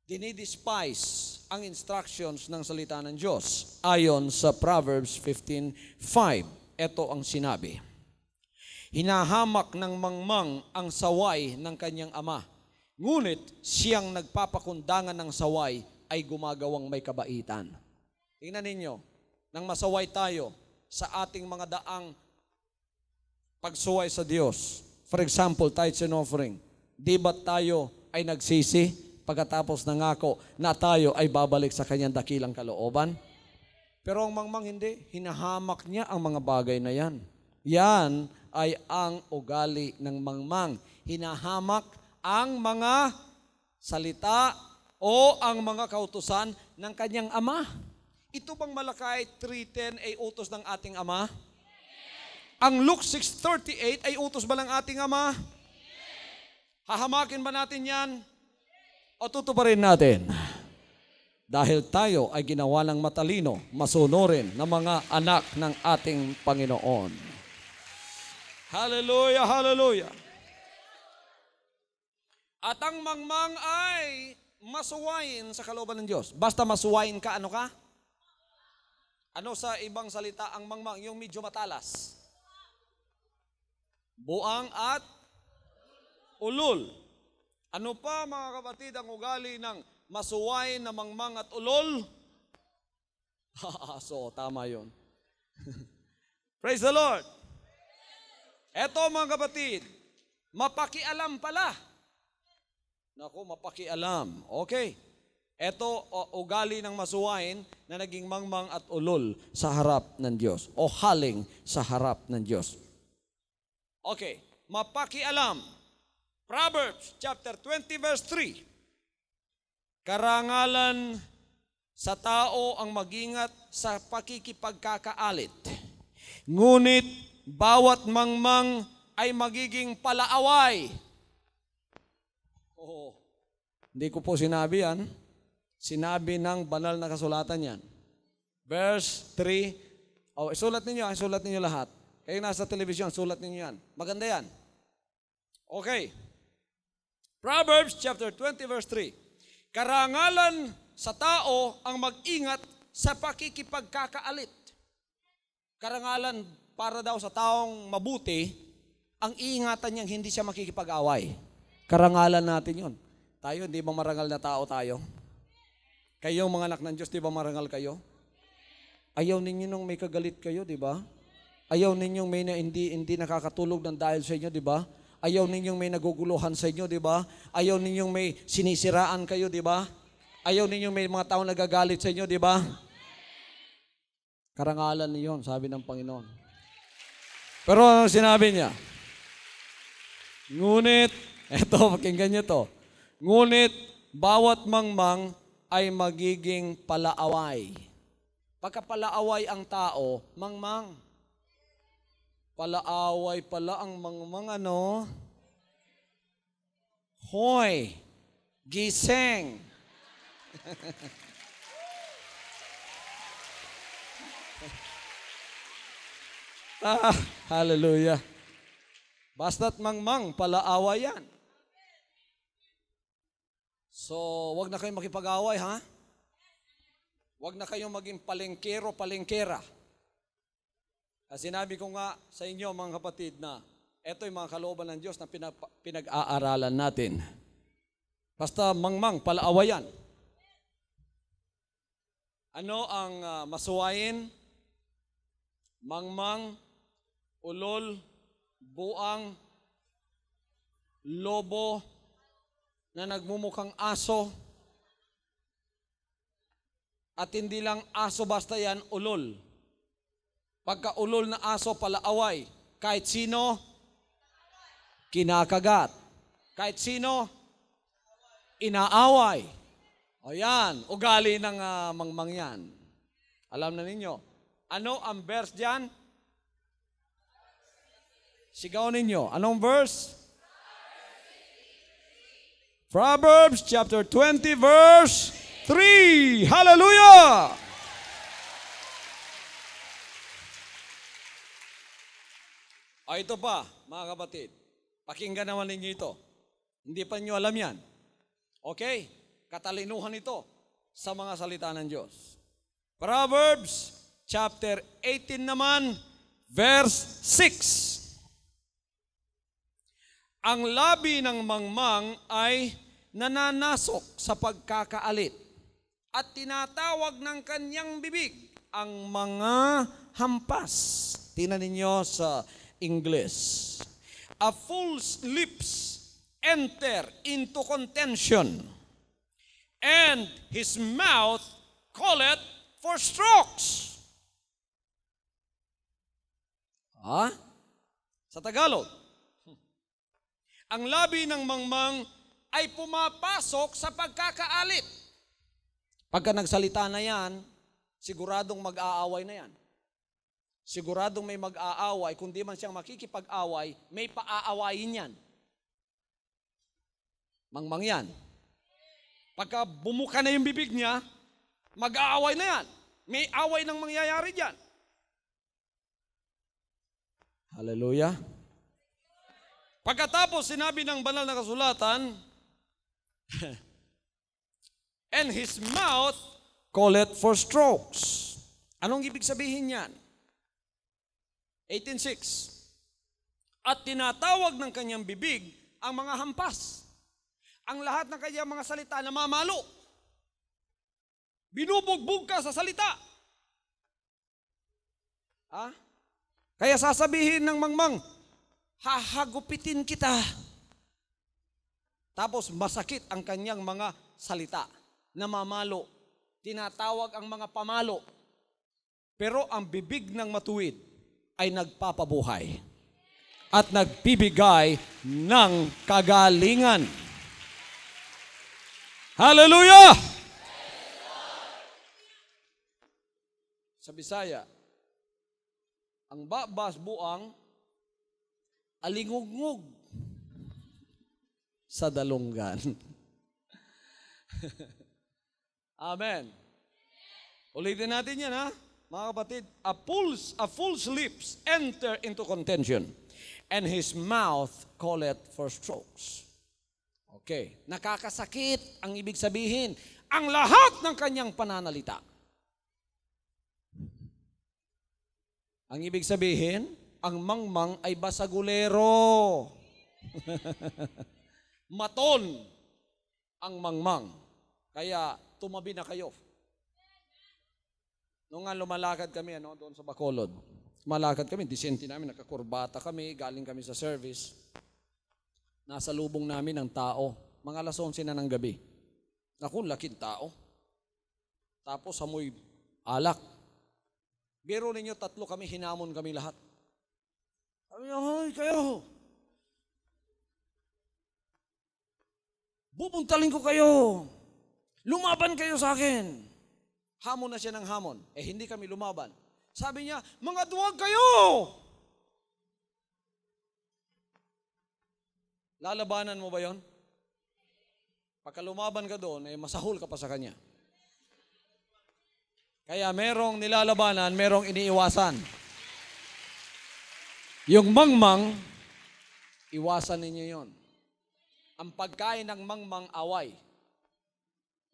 dinidespise ang instructions ng salita ng Diyos. Ayon sa Proverbs 15:5, ito ang sinabi. Hinahamak ng mangmang ang saway ng kanyang ama, ngunit siyang nagpapakundangan ng saway ay gumagawang may kabaitan. Tingnan ninyo, nang masaway tayo sa ating mga daang pagsuway sa Diyos. For example, tithes and offering. Di ba tayo ay nagsisi pagkatapos nangako na tayo ay babalik sa kanyang dakilang kalooban? Pero ang mangmang hindi, hinahamak niya ang mga bagay na yan. Yan ay ang ugali ng mangmang. Hinahamak ang mga salita o ang mga kautusan ng kanyang ama. Ito bang Malakay 3:10 ay utos ng ating ama? Ang Luke 6:38 ay utos ba ng ating ama? Hahamakin ba natin yan? O tutuparin natin? Dahil tayo ay ginawa ng matalino, masunurin ng mga anak ng ating Panginoon. Hallelujah, hallelujah. At ang mangmang ay masuwayin sa kalooban ng Diyos. Basta masuwayin ka, ano ka? Ano sa ibang salita ang mangmang? Yung medyo matalas. Buang at ulol. Ano pa mga kapatid ang ugali ng masuwayin na mangmang at ulol? So, tama yun. Praise the Lord. Eto mga kapatid, mapakialam pala. Naku, mapakialam. Okay. Ito ugali ng masuwain na naging mangmang at ulol sa harap ng Diyos o haling sa harap ng Diyos. Okay, mapakialam. Proverbs chapter 20 verse 3. Karangalan sa tao ang magingat sa pakikipagkakaalit. Ngunit bawat mangmang ay magiging palaaway. Oh, hindi ko po sinabi yan. Sinabi ng banal na kasulatan yan. Verse 3. Oh, isulat ninyo lahat. Kayo nasa television, sulat ninyo yan. Maganda yan. Okay. Proverbs chapter 20 verse 3. Karangalan sa tao ang mag-ingat sa pakikipagkakaalit. Karangalan para daw sa taong mabuti, ang iingatan niyang hindi siya makikipag-away. Karangalan natin yun. Tayo, hindi ba marangal na tao tayo? Kayo mga anak ng Diyos, di ba marangal kayo? Ayaw ninyo nung may kagalit kayo, di ba? Ayaw ninyong may hindi nakakatulog ng dahil sa inyo, di ba? Ayaw ninyong may naguguluhan sa inyo, di ba? Ayaw ninyong may sinisiraan kayo, di ba? Ayaw ninyong may mga taong nagagalit sa inyo, di ba? Karangalan niyon, sabi ng Panginoon. Pero ano sinabi niya? Ngunit, eto, pakinggan niyo to. Ngunit, bawat mangmang ay magiging palaaway. Pagka palaaway ang tao, mangmang. Palaaway pala ang mangmang ano? Hoy, gising. Hallelujah. Basta't mangmang, palaaway yan. So, wag na kayong makipag-away, ha? Wag na kayong maging palengkero-palengkera. Kasi sinabi ko nga sa inyo, mga kapatid, na ito yung mga kalooban ng Diyos na pinag-aaralan natin. Basta mangmang, palaawayan. Ano ang masuwayin? Mangmang, ulol, buang, lobo, na nagmumukhang aso. At hindi lang aso basta yan, ulol. Pagka ulol na aso, palaaway. Kahit sino, kinakagat. Kahit sino, inaaway. O yan, ugali ng mangmang yan. Alam na ninyo. Ano ang verse dyan? Sigaw ninyo. Anong verse? Proverbs chapter 20 verse 3. Hallelujah! Ito pa, mga kapatid. Pakinggan naman ninyo ito. Hindi pa nyo alam yan. Okay? Katalinuhan ito sa mga salita ng Diyos. Proverbs chapter 18 naman, verse 6. Ang labi ng mangmang ay nananasok sa pagkakaalit at tinatawag ng kanyang bibig ang mga hampas. Tingnan ninyo sa English. A fool's lips enter into contention, and his mouth calleth for strokes. Sa Tagalog, ang labi ng mangmang ay pumapasok sa pagkakaalit. Pagka nagsalita na yan, siguradong mag-aaway na yan. Siguradong may mag-aaway, kung di man siyang makikipag-away, may paaawayin yan. Mangmang yan. Pagka bumuka na yung bibig niya, mag-aaway na yan. May away nang mangyayari dyan. Hallelujah. Pagkatapos sinabi ng banal na kasulatan, and his mouth calleth for strokes. Anong ibig sabihin yan? 18:6. At tinatawag ng kanyang bibig ang mga hampas. Ang lahat ng kanyang mga salita na mamalo. Binubugbog ka sa salita. Kaya sasabihin ng mangmang, hahagupitin kita. Tapos masakit ang kanyang mga salita. namamalo. Tinatawag ang mga pamalo. Pero ang bibig ng matuwid ay nagpapabuhay at nagbibigay ng kagalingan. Hallelujah! Sa Bisaya, ang babas buang alingugngug sa dalunggan. Amen. Ulitin natin yan, ha? Mga kapatid, a fool's lips enter into contention, and his mouth calleth for strokes. Okay. Nakakasakit ang ibig sabihin, ang lahat ng kanyang pananalita. Ang ibig sabihin, ang mangmang ay basagulero. Maton ang mangmang. Kaya tumabi na kayo. Noong nga lumalakad kami doon sa Bacolod, malakad kami, disente namin, nakakurbata kami, galing kami sa service. Nasa lubong namin ang tao, mga 11 na ng gabi. Naku, laking tao. Tapos amoy alak. Biro ninyo, 3 kami, hinamon kami lahat. Sabi niya, hoy, kayo. Bubuntalin ko kayo. Lumaban kayo sa akin. Hamon na siya ng hamon. Hindi kami lumaban. Sabi niya, mga duwag kayo. Lalabanan mo ba yon? Pagka lumaban ka doon, masahol ka pa sa kanya. Kaya merong nilalabanan, merong iniiwasan. Yung mangmang, iwasan ninyo yon. Ang pagkain ng mangmang away.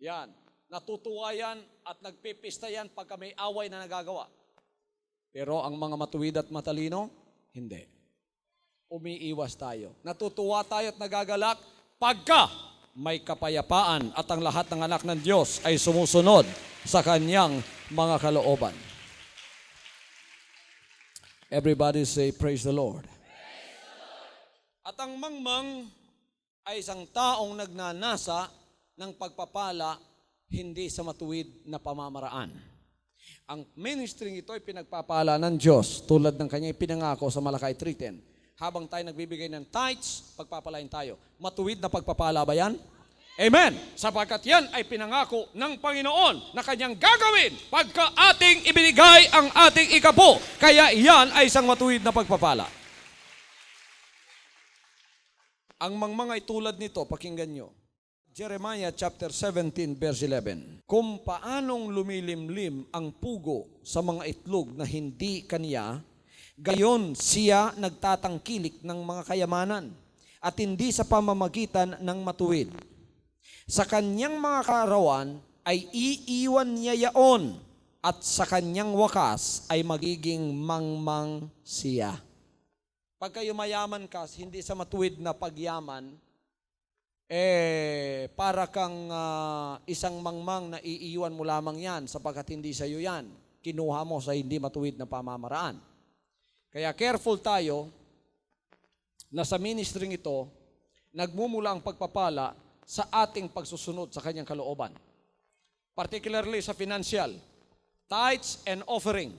Yan. Natutuwa yan at nagpipista yan pagka may away na nagagawa. Pero ang mga matuwid at matalino, hindi. Umiiwas tayo. Natutuwa tayo at nagagalak pagka may kapayapaan at ang lahat ng anak ng Diyos ay sumusunod sa kanyang mga kalooban. Everybody say, praise the Lord. Praise the Lord. At ang mangmang ay isang taong nagnanasa ng pagpapala hindi sa matuwid na pamamaraan. Ang ministry ito ay pinagpapala ng Diyos tulad ng kanyang pinangako sa Malakay 3:10. Habang tayo nagbibigay ng tithes, pagpapalain tayo. Matuwid na pagpapala ba yan? Amen! Sapagkat yan ay pinangako ng Panginoon na kanyang gagawin pagka ating ibinigay ang ating ikapo. Kaya yan ay isang matuwid na pagpapala. Ang mangmang ay tulad nito, pakinggan nyo. Jeremiah chapter 17 verse 11. Kung paanong lumilimlim ang pugo sa mga itlog na hindi kaniya, gayon siya nagtatangkilik ng mga kayamanan at hindi sa pamamagitan ng matuwid. Sa kanyang mga kaarawan ay iiwan niya yaon at sa kanyang wakas ay magiging mangmang siya. Pagka yumayaman ka, hindi sa matuwid na pagyaman, para kang isang mangmang na iiwan mo lamang yan sapagkat hindi sa iyo yan. Kinuha mo sa hindi matuwid na pamamaraan. Kaya careful tayo na sa ministry ito, nagmumula ang pagpapala sa ating pagsusunod sa kanyang kalooban. Particularly sa financial, tithes and offering.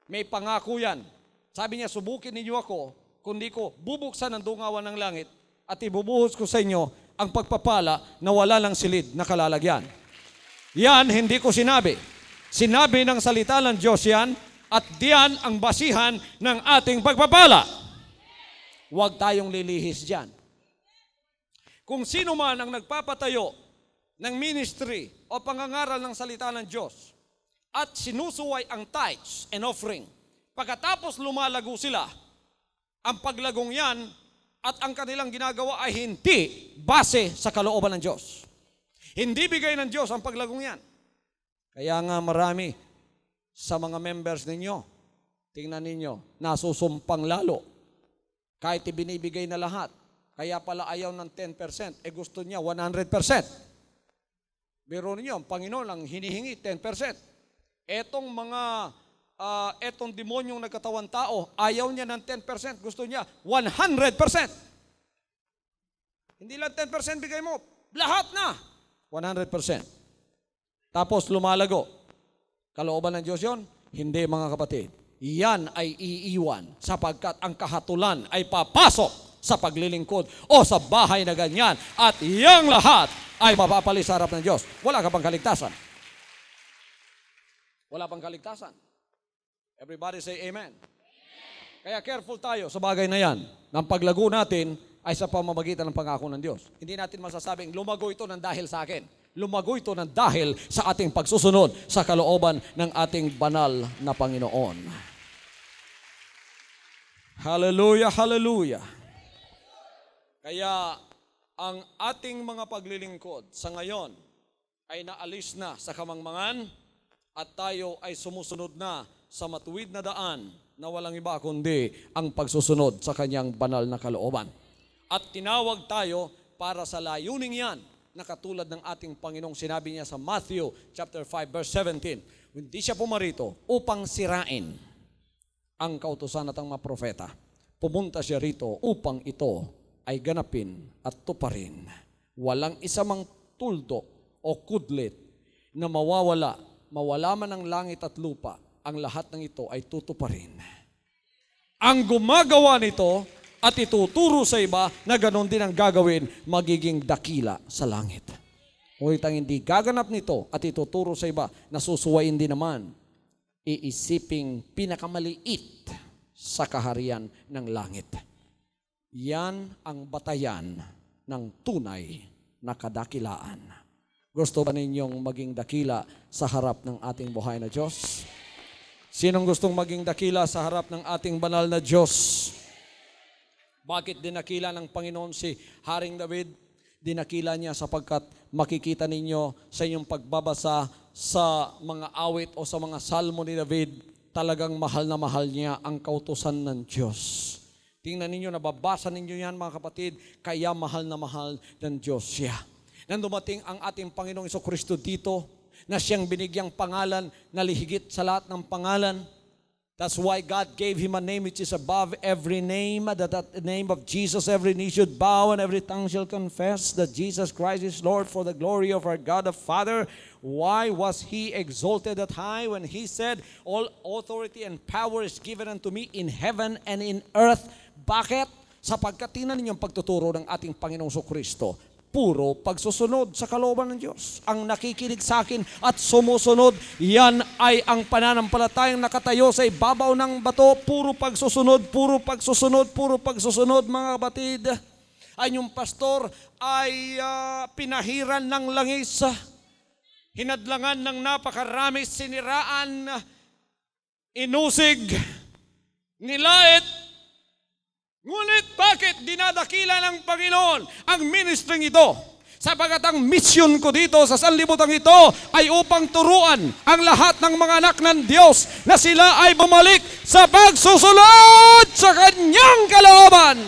May pangako yan. Sabi niya, subukin ninyo ako, kundi ko bubuksan ang dungawan ng langit at ibubuhos ko sa inyo ang pagpapala na wala lang silid na kalalagyan. Yan, hindi ko sinabi. Sinabi ng salita ng Diyos yan at diyan ang basihan ng ating pagpapala. Huwag tayong lilihis dyan. Kung sino man ang nagpapatayo ng ministry o pangangaral ng salita ng Diyos at sinusuway ang tithes and offering, pagkatapos lumalago sila, ang paglagong yan at ang kanilang ginagawa ay hindi base sa kalooban ng Diyos. Hindi bigay ng Diyos ang paglagong yan. Kaya nga marami sa mga members ninyo, tingnan ninyo, nasusumpang lalo. Kahit ibinibigay na lahat, kaya pala ayaw ng 10%, gusto niya 100%. Biro ninyo, ang Panginoon lang hinihingi 10%. Etong demonyong nagkatawan tao, ayaw niya ng 10%, gusto niya 100%. Hindi lang 10% bigay mo, lahat na, 100%. tapos lumalago. Kalooban ng Diyos yun? Hindi, mga kapatid. Yan ay iiwan sapagkat ang kahatulan ay papasok sa paglilingkod o sa bahay na ganyan at iyang lahat ay mapapalis sa harap ng Diyos. Wala ka pang kaligtasan. Wala pang kaligtasan. Everybody say amen. Kaya careful tayo sa bagay na yan. Nang paglago natin ay sa pamamagitan ng pangako ng Diyos. Hindi natin masasabing lumago ito ng dahil sa akin. Lumago ito ng dahil sa ating pagsusunod sa kalooban ng ating banal na Panginoon. Hallelujah, hallelujah. Kaya ang ating mga paglilingkod sa ngayon ay naalis na sa kamangmangan at tayo ay sumusunod na sa matuwid na daan na walang iba kundi ang pagsusunod sa kanyang banal na kalooban. At tinawag tayo para sa layuning yan na katulad ng ating Panginoong sinabi niya sa Matthew chapter 5 verse 17. Hindi siya pumarito upang sirain ang kautusan at ang mga propeta. Pumunta siya rito upang ito ay ganapin at tuparin. Walang isa mang tuldok o kudlit na mawawala man ang langit at lupa, ang lahat ng ito ay tutuparin. Ang gumagawa nito at ituturo sa iba na ganon din ang gagawin, magiging dakila sa langit. Ngunit ang hindi gaganap nito at ituturo sa iba, nasusuwayin din naman, iisiping pinakamaliit sa kaharian ng langit. Yan ang batayan ng tunay na kadakilaan. Gusto ba ninyong maging dakila sa harap ng ating buhay na Diyos? Sinong gustong maging dakila sa harap ng ating banal na Diyos? Bakit dinakila ng Panginoon si Haring David? Dinakila niya sapagkat makikita ninyo sa inyong pagbabasa sa mga awit o sa mga salmo ni David, talagang mahal na mahal niya ang kautusan ng Diyos. Tingnan ninyo, nababasa ninyo yan mga kapatid, kaya mahal na mahal ng Diyos siya. Nang dumating ang ating Panginoong Jesucristo dito, na siyang binigyang pangalan na lihigit sa lahat ng pangalan. That's why God gave him a name which is above every name, that at the name of Jesus every knee should bow and every tongue shall confess that Jesus Christ is Lord, for the glory of our God the Father. Why was he exalted at high when he said, all authority and power is given unto me in heaven and in earth? Bakit? Sapagkat tingnan ninyong pagtuturo ng ating Panginoong Jesucristo, puro pagsusunod sa kalooban ng Diyos. Ang nakikinig sa akin at sumusunod, yan ay ang pananampalatayang nakatayo sa ibabaw ng bato. Puro pagsusunod, puro pagsusunod, puro pagsusunod, mga kapatid. Ay yung pastor ay pinahiran ng langis, hinadlangan ng napakarami, siniraan, inusig, nilait. Ngunit bakit dinadakila ng Panginoon ang ministering ito? Sapagat ang mission ko dito sa sanlibutan ito ay upang turuan ang lahat ng mga anak ng Diyos na sila ay bumalik sa pagsusunod sa Kanyang kalooban.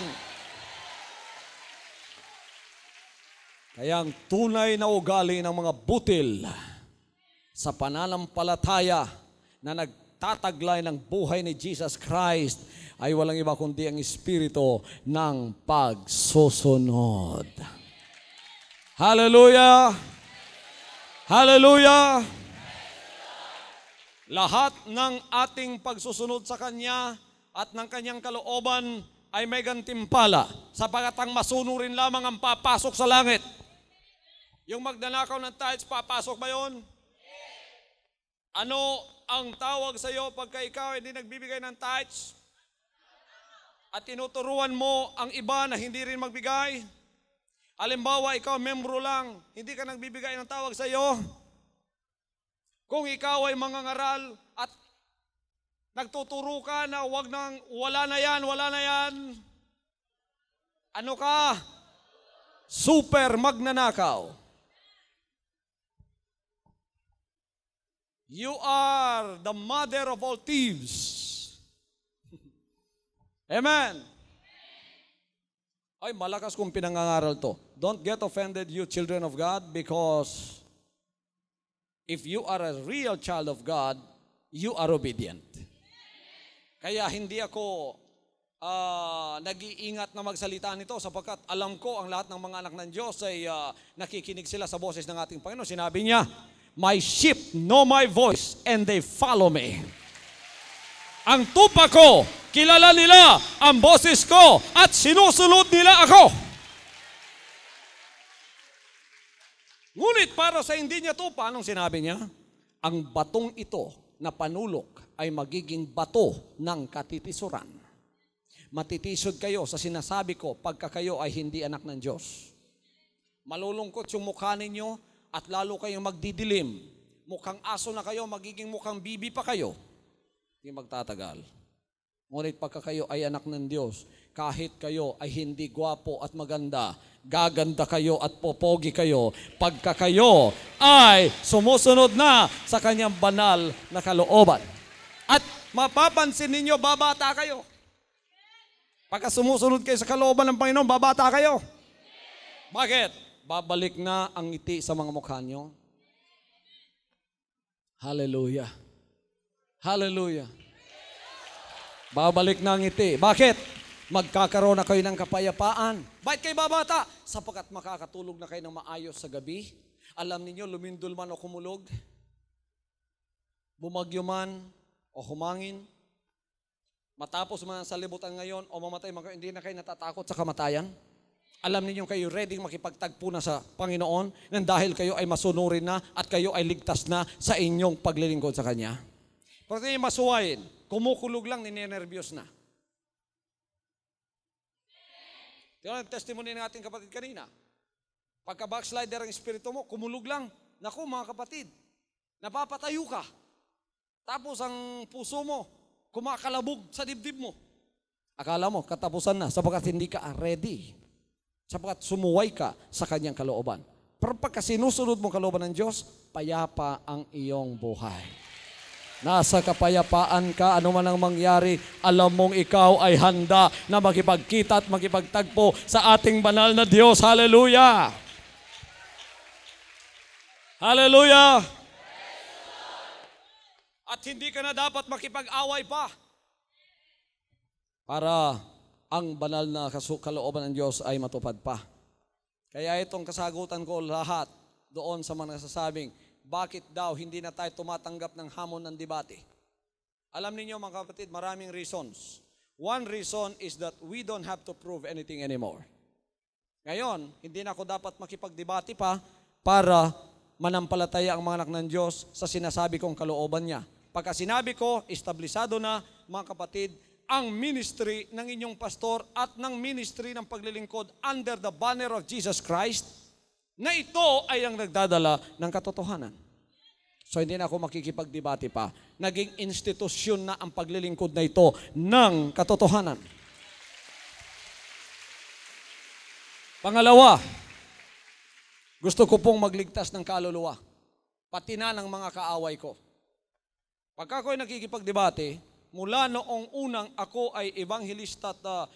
Kaya ang tunay na ugali ng mga butil sa pananampalataya na nagtataglay ng buhay ni Jesus Christ ay walang iba kundi ang espiritu ng pagsusunod. Hallelujah! Hallelujah! Lahat ng ating pagsusunod sa Kanya at ng Kanyang kalooban ay may gantimpala, sapagat ang masunurin lamang ang papasok sa langit. Yung magnanakaw ng tithes, papasok ba yun? Ano ang tawag sa iyo pagka ikaw hindi nagbibigay ng tithes? At tinuturuan mo ang iba na hindi rin magbigay? Halimbawa, ikaw membro lang, hindi ka nagbibigay ng tawag sa iyo. Kung ikaw ay mangangaral at nagtuturo ka na wala na yan. Ano ka? Super magnanakaw. You are the mother of all thieves. Amen. Ay, malakas kung pinangangaral to. Don't get offended, you children of God, because if you are a real child of God, you are obedient. Kaya hindi ako nag-iingat na magsalita nito sapagkat alam ko ang lahat ng mga anak ng Diyos ay nakikinig sila sa boses ng ating Panginoon. Sinabi niya, My sheep know my voice and they follow me. Ang tupa ko, kilala nila ang boses ko at sinusunod nila ako. Ngunit para sa hindi niya tupa, anong sinabi niya? Ang batong ito na panulok ay magiging bato ng katitisuran. Matitisod kayo sa sinasabi ko pagka kayo ay hindi anak ng Diyos. Malulungkot yung mukha ninyo at lalo kayong magdidilim. Mukhang aso na kayo, magiging mukhang bibi pa kayo. Hindi magtatagal. Ngunit pagka kayo ay anak ng Diyos, kahit kayo ay hindi gwapo at maganda, gaganda kayo at popogi kayo pagka kayo ay sumusunod na sa kanyang banal na kalooban. At mapapansin ninyo, babata kayo. Pagka sumusunod kayo sa kalooban ng Panginoon, babata kayo. Bakit? Babalik na ang ngiti sa mga mukha nyo. Hallelujah. Hallelujah. Babalik na ang ngiti. Bakit? Magkakaroon na kayo ng kapayapaan. Bakit kayo babata? Sapagkat makakatulog na kayo ng maayos sa gabi. Alam ninyo, lumindol man o kumulog, bumagyo man o humangin, matapos man ang salibutan ngayon o mamatay man kayo, hindi na kayo natatakot sa kamatayan. Alam ninyo kayo ready makipagtagpo na sa Panginoon nang dahil kayo ay masunurin na at kayo ay ligtas na sa inyong paglilingkod sa Kanya. Pagka yung masuwain, kumukulog lang, ninenervyos na. Tingnan ang testimony ng ating kapatid kanina. Pagka backslider ang espiritu mo, kumulog lang. Naku mga kapatid, napapatayo ka. Tapos ang puso mo, kumakalabog sa dibdib mo. Akala mo, katapusan na, sapagkat hindi ka ready. Sapagkat sumuway ka sa kanyang kalooban. Pero pagka sinusunod mo kalooban ng Diyos, payapa ang iyong buhay. Nasa kapayapaan ka, ano man ang mangyari, alam mong ikaw ay handa na makipagkita at makipagtagpo sa ating banal na Diyos. Hallelujah! Hallelujah! At hindi ka na dapat makipag-away pa. Para ang banal na kalooban ng Diyos ay matupad pa. Kaya itong kasagutan ko lahat doon sa mga nasasabing, bakit daw hindi na tayo tumatanggap ng hamon ng debate? Alam niyo mga kapatid, maraming reasons. One reason is that we don't have to prove anything anymore. Ngayon, hindi na ako dapat makipagdebate pa para manampalataya ang mga anak ng Diyos sa sinasabi kong kalooban niya. Pagka sinabi ko, establisado na mga kapatid, ang ministry ng inyong pastor at ng ministry ng paglilingkod under the banner of Jesus Christ, na ito ay ang nagdadala ng katotohanan. So hindi na ako makikipagdebate pa. Naging institusyon na ang paglilingkod na ito ng katotohanan. Pangalawa, gusto ko pong magligtas ng kaluluwa, pati na ng mga kaaway ko. Pagka ako'y nakikipagdebate, mula noong unang ako ay evangelista at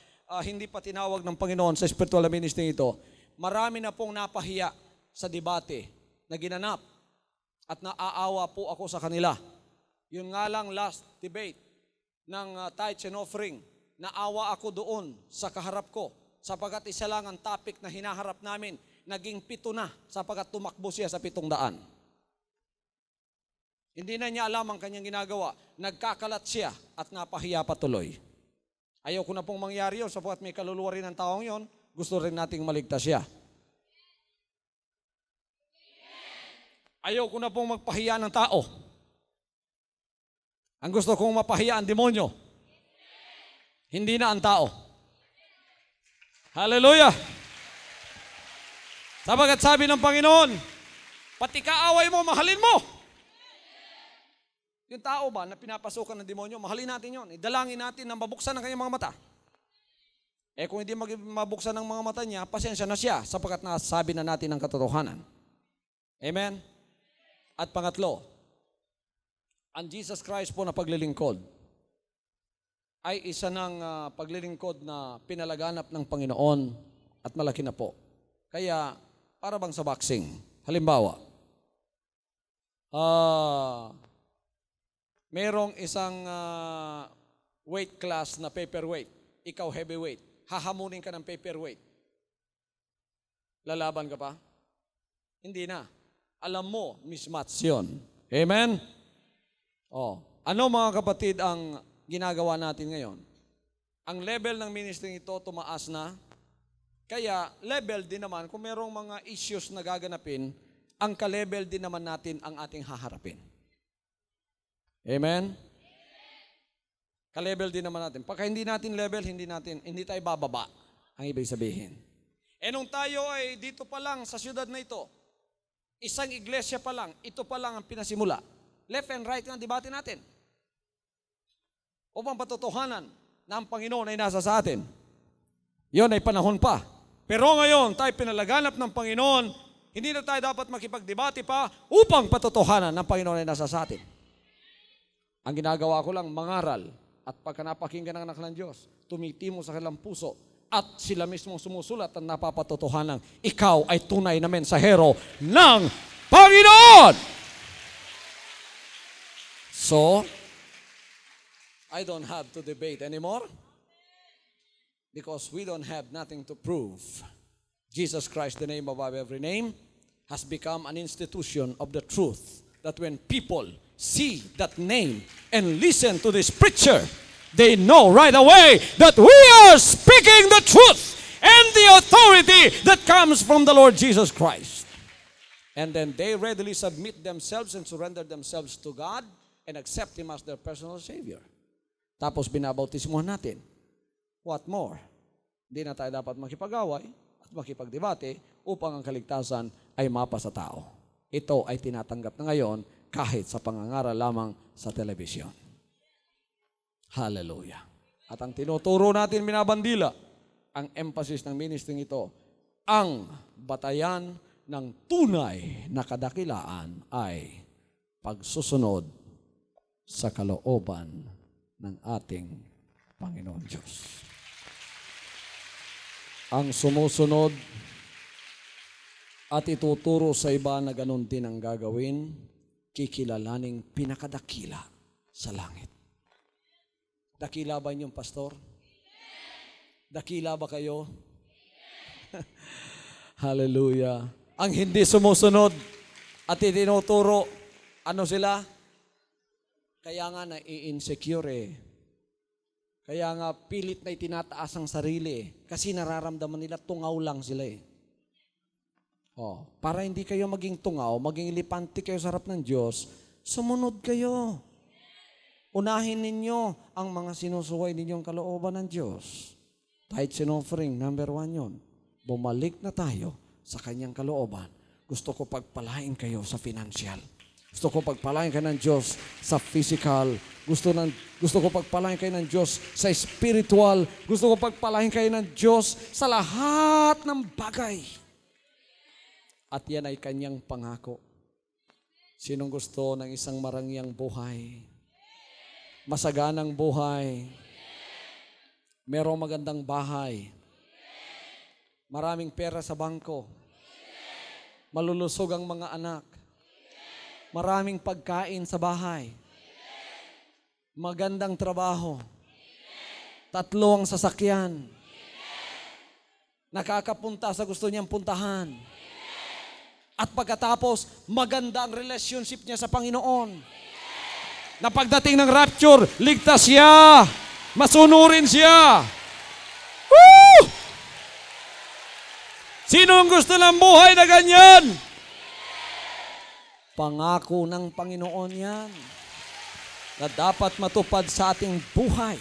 hindi pa tinawag ng Panginoon sa spiritual ministry ito, marami na pong napahiya sa debate na ginanap at naaawa po ako sa kanila. Yun nga lang last debate ng tithes and offering, naawa ako doon sa kaharap ko sapagkat isa lang ang topic na hinaharap namin, naging 7 na sapagkat tumakbo siya sa 700. Hindi na niya alam ang kanyang ginagawa. Nagkakalat siya at napahiya patuloy. Ayaw ko na pong mangyari yun sapagkat may kaluluwa rin ng taong yon. Gusto rin nating maligtas siya. Ayaw ko na pong magpahiya ng tao. Ang gusto kong mapahiya ang demonyo. Hindi na ang tao. Hallelujah! Sapagkat sabi ng Panginoon, pati kaaway mo, mahalin mo. Yung tao ba na pinapasukan ng demonyo, mahalin natin yon. Idalangin natin na mabuksan ang kanyang mga mata. Kung hindi mabuksan ang mga mata niya, pasensya na siya sapagkat nasabi na natin ang katotohanan. Amen? At pangatlo, ang Jesus Christ po na paglilingkod ay isa ng paglilingkod na pinalaganap ng Panginoon at malaki na po. Kaya, para bang sa boxing, halimbawa, merong isang weight class na paperweight, ikaw heavyweight, hahamunin ka ng paperweight. Lalaban ka pa? Hindi na. Alam mo, mismatch yun. Amen? Ano mga kapatid ang ginagawa natin ngayon? Ang level ng ministry ito tumaas na. Kaya level din naman, kung merong mga issues na gaganapin, ang ka-level din naman natin ang ating haharapin. Amen? Ka-level din naman natin. Pagka hindi natin level, hindi tayo bababa, ang ibig sabihin. Nung tayo ay dito pa lang sa syudad na ito, isang iglesia pa lang, ito pa lang ang pinasimula. Left and right ang debate natin. Upang patotohanan na ang Panginoon ay nasa sa atin. Yun ay panahon pa. Pero ngayon, tayo pinalaganap ng Panginoon, hindi na tayo dapat makipagdebate pa upang patotohanan ng Panginoon ay nasa sa atin. Ang ginagawa ko lang, mangaral. At pagka napakinggan ng anak ng Diyos, tumitimo sa kanilang puso, at sila mismo sumusulat at napapatotohanan, ikaw ay tunay na mensahero ng Panginoon! So, I don't have to debate anymore because we don't have nothing to prove. Jesus Christ, the name above every name, has become an institution of the truth that when people see that name and listen to this preacher, they know right away that we are speaking the truth and the authority that comes from the Lord Jesus Christ. And then they readily submit themselves and surrender themselves to God and accept Him as their personal Savior. Tapos binabautismuhan natin. What more? Hindi na tayo dapat makipag-away at makipagdebate upang ang kaligtasan ay mapa sa tao. Ito ay tinatanggap na ngayon kahit sa pangangaral lamang sa telebisyon. Hallelujah. At ang tinuturo natin binabandila, ang emphasis ng ministry ito, ang batayan ng tunay na kadakilaan ay pagsusunod sa kalooban ng ating Panginoon Diyos. Ang sumusunod at ituturo sa iba na ganun din ang gagawin, kikilalaning pinakadakila sa langit. Dakila ba inyong pastor? Dakila ba kayo? Hallelujah. Ang hindi sumusunod at itinuturo, ano sila? Kaya nga nai-insecure Kaya nga pilit na itinataas ang sarili kasi nararamdaman nila tungaw lang sila para hindi kayo maging tungaw, maging ilipante kayo sa harap ng Diyos, sumunod kayo. Unahin ninyo ang mga sinusuway ninyong kalooban ng Diyos. Tithes and offering, number 1 yun. Bumalik na tayo sa kanyang kalooban. Gusto ko pagpalain kayo sa financial. Gusto ko pagpalain kayo ng Diyos sa physical. Gusto ko pagpalain kayo ng Diyos sa spiritual. Gusto ko pagpalain kayo ng Diyos sa lahat ng bagay. At yan ay kanyang pangako. Sinong gusto ng isang marangyang buhay? Masaganang buhay? Merong magandang bahay? Maraming pera sa bangko? Malulusog ang mga anak? Maraming pagkain sa bahay? Magandang trabaho? 3 ang sasakyan? Nakakapunta sa gusto niyang puntahan? At pagkatapos, maganda ang relationship niya sa Panginoon. Na pagdating ng rapture, ligtas siya. Masunurin siya. Woo! Sino ang gusto ng buhay na ganyan? Pangako ng Panginoon yan. Na dapat matupad sa ating buhay.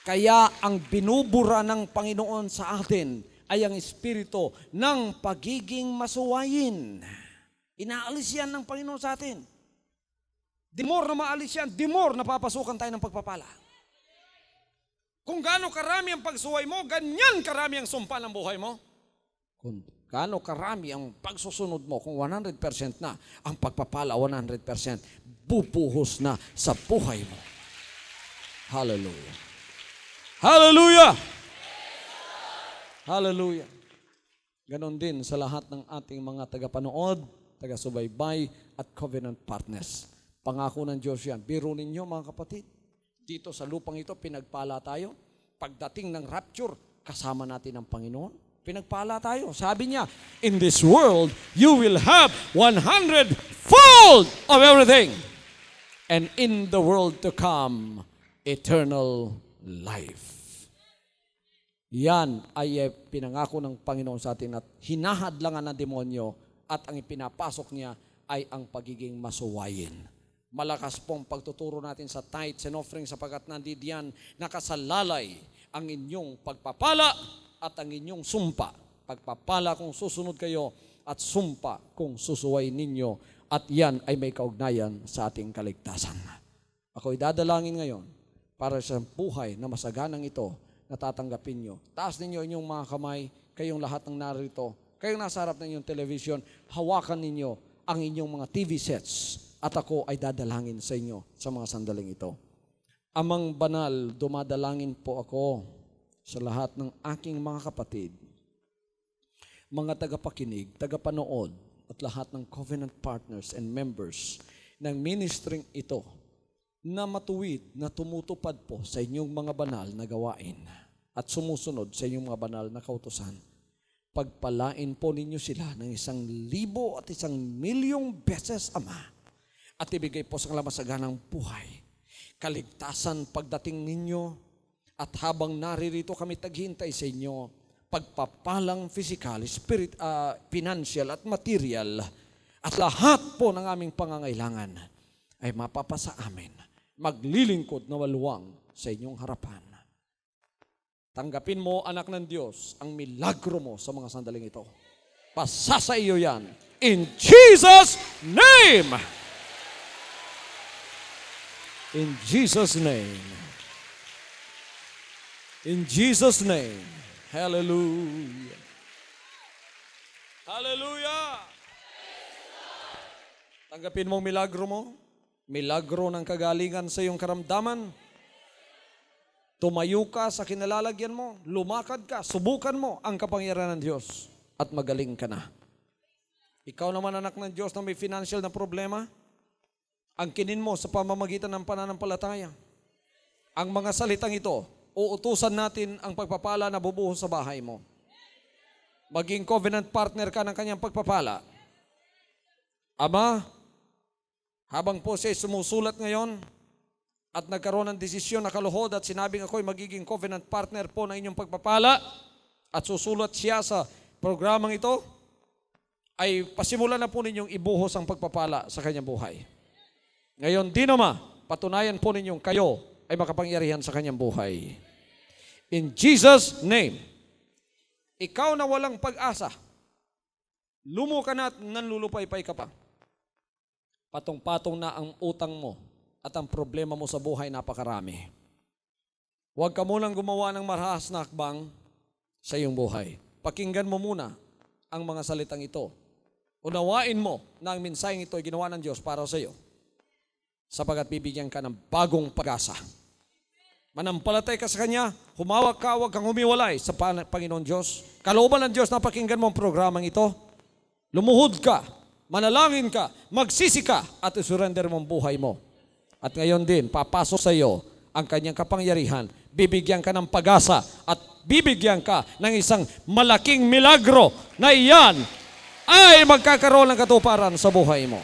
Kaya ang binubura ng Panginoon sa atin ay ang espiritu ng pagiging masuwayin. Inaalis yan ng Panginoon sa atin. The more na maalis yan, the more napapasukan tayo ng pagpapala. Kung gaano karami ang pagsuway mo, ganyan karami ang sumpa ng buhay mo. Kung gaano karami ang pagsusunod mo, kung 100% na, ang pagpapala 100%, bubuhos na sa buhay mo. Hallelujah. Hallelujah! Hallelujah. Ganon din sa lahat ng ating mga tagapanood, taga-subaybay at covenant partners. Pangako ng Diyos yan. Biro ninyo mga kapatid, dito sa lupang ito, pinagpala tayo. Pagdating ng rapture, kasama natin ang Panginoon. Pinagpala tayo. Sabi niya, in this world, you will have 100-fold of everything. And in the world to come, eternal life. Yan ay pinangako ng Panginoon sa atin at hinahadlangan ng demonyo at ang ipinapasok niya ay ang pagiging masuwayin. Malakas pong pagtuturo natin sa tithes and offering sapagkat nandiyan nakasalalay ang inyong pagpapala at ang inyong sumpa. Pagpapala kung susunod kayo at sumpa kung susuway ninyo at yan ay may kaugnayan sa ating kaligtasan. Ako'y dadalangin ngayon para sa buhay na masaganang ito natatanggapin nyo. Taas ninyo inyong mga kamay, kayong lahat ng narito, kayong nasa harap ng inyong television, hawakan ninyo ang inyong mga TV sets at ako ay dadalangin sa inyo sa mga sandaling ito. Amang banal, dumadalangin po ako sa lahat ng aking mga kapatid, mga tagapakinig, tagapanood, at lahat ng covenant partners and members ng ministering ito na matuwid na tumutupad po sa inyong mga banal na gawain at sumusunod sa inyong mga banal na kautusan. Pagpalain po ninyo sila ng 1,000 at 1,000,000 beses, Ama, at ibigay po sa kalamasaganang buhay, kaligtasan pagdating ninyo, at habang naririto kami taghintay sa inyo, pagpapalang physical, financial at material, at lahat po ng aming pangangailangan ay mapapasa amin, maglilingkod na waluwang sa inyong harapan. Tanggapin mo, anak ng Diyos, ang milagro mo sa mga sandaling ito. Pasasa iyo yan. In Jesus' name! In Jesus' name. In Jesus' name. Hallelujah. Hallelujah. Tanggapin mo ang milagro mo. Milagro ng kagalingan sa iyong karamdaman. Tumayo ka sa kinalalagyan mo, lumakad ka, subukan mo ang kapangyarihan ng Diyos at magaling ka na. Ikaw naman anak ng Diyos na may financial na problema, angkinin mo sa pamamagitan ng pananampalataya. Ang mga salitang ito, uutusan natin ang pagpapala na bubuhos sa bahay mo. Maging covenant partner ka ng kanyang pagpapala. Ama, habang po siya sumusulat ngayon, at nagkaroon ng desisyon na kaluhod at sinabing ako'y magiging covenant partner po na inyong pagpapala at susulat siya sa programang ito, ay pasimulan na po ninyong ibuhos ang pagpapala sa kanyang buhay. Ngayon, di naman, patunayan po ninyong kayo ay makapangyarihan sa kanyang buhay. In Jesus' name, ikaw na walang pag-asa, lumo ka na at nanlulupaypay ka pa. Patong-patong na ang utang mo at ang problema mo sa buhay napakarami. Huwag ka munang gumawa ng marahas na hakbang sa iyong buhay. Pakinggan mo muna ang mga salitang ito. Unawain mo na ang mensaheng ito ay ginawa ng Diyos para sa iyo, sapagat bibigyan ka ng bagong pag-asa. Manampalatay ka sa Kanya, humawak ka, huwag kang humiwalay sa Panginoon Diyos. Kalooban ng Diyos na pakinggan mo ang programang ito. Lumuhod ka, manalangin ka, magsisi ka, at isurrender mo ang buhay mo. At ngayon din, papasok sa iyo ang kanyang kapangyarihan. Bibigyan ka ng pag-asa at bibigyan ka ng isang malaking milagro na iyan ay magkakaroon ng katuparan sa buhay mo.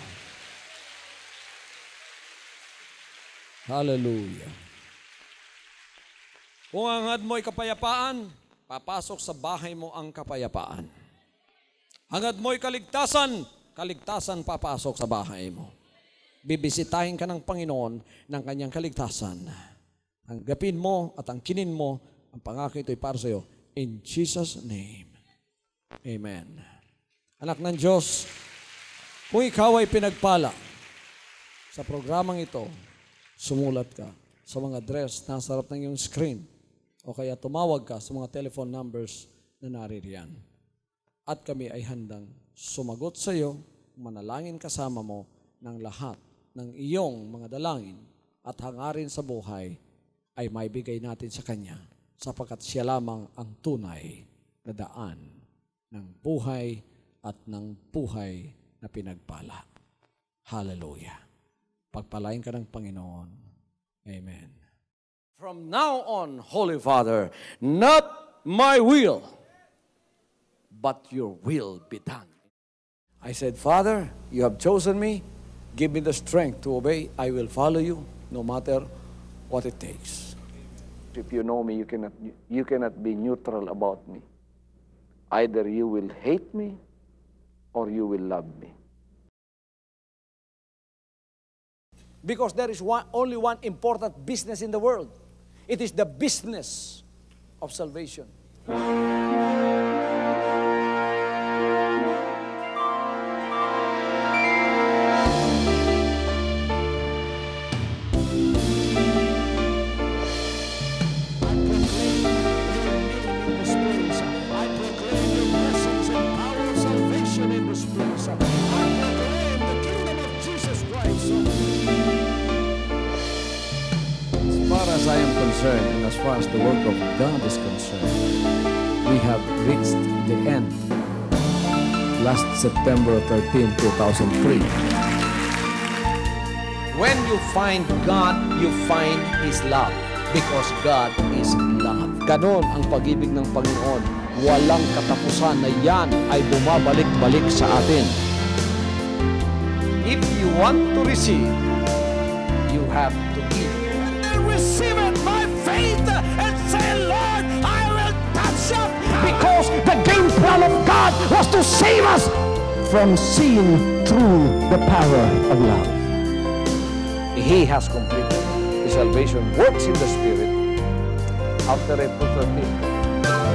Hallelujah. Kung ang hangad mo ay kapayapaan, papasok sa bahay mo ang kapayapaan. Hangad mo ay kaligtasan, kaligtasan papasok sa bahay mo. Bibisitahin ka ng Panginoon ng kanyang kaligtasan. Tanggapin mo at angkinin mo ang pangako ito ay para sa iyo. In Jesus' name. Amen. Anak ng Diyos, kung ikaw ay pinagpala sa programang ito, sumulat ka sa mga address na sa harap ng iyong screen o kaya tumawag ka sa mga telephone numbers na naririyan. At kami ay handang sumagot sa iyo, manalangin kasama mo ng lahat ng iyong mga dalangin at hangarin sa buhay ay maibigay natin sa Kanya sapagkat siya lamang ang tunay na daan ng buhay at ng buhay na pinagpala. Hallelujah. Pagpalain ka ng Panginoon. Amen. From now on, Holy Father, not my will, but your will be done. I said, Father, you have chosen me. Give me the strength to obey. I will follow you no matter what it takes. If you know me, you cannot be neutral about me. Either you will hate me or you will love me. Because there is only one important business in the world. It is the business of salvation. As I am concerned, and as far as the work of God is concerned, we have reached the end. Last September 13, 2003. When you find God, you find His love. Because God is love. Ganon ang pag-ibig ng Panginoon. Walang katapusan na yan ay bumabalik-balik sa atin. If you want to receive, you have to give. Receive it by faith and say, Lord, I will touch up. Because the game plan of God was to save us from sin through the power of love. He has completed. His salvation works in the Spirit. After April 13th,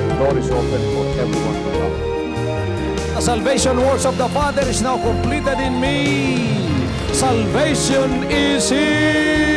the door is open for everyone to come. The salvation works of the Father is now completed in me. Salvation is here.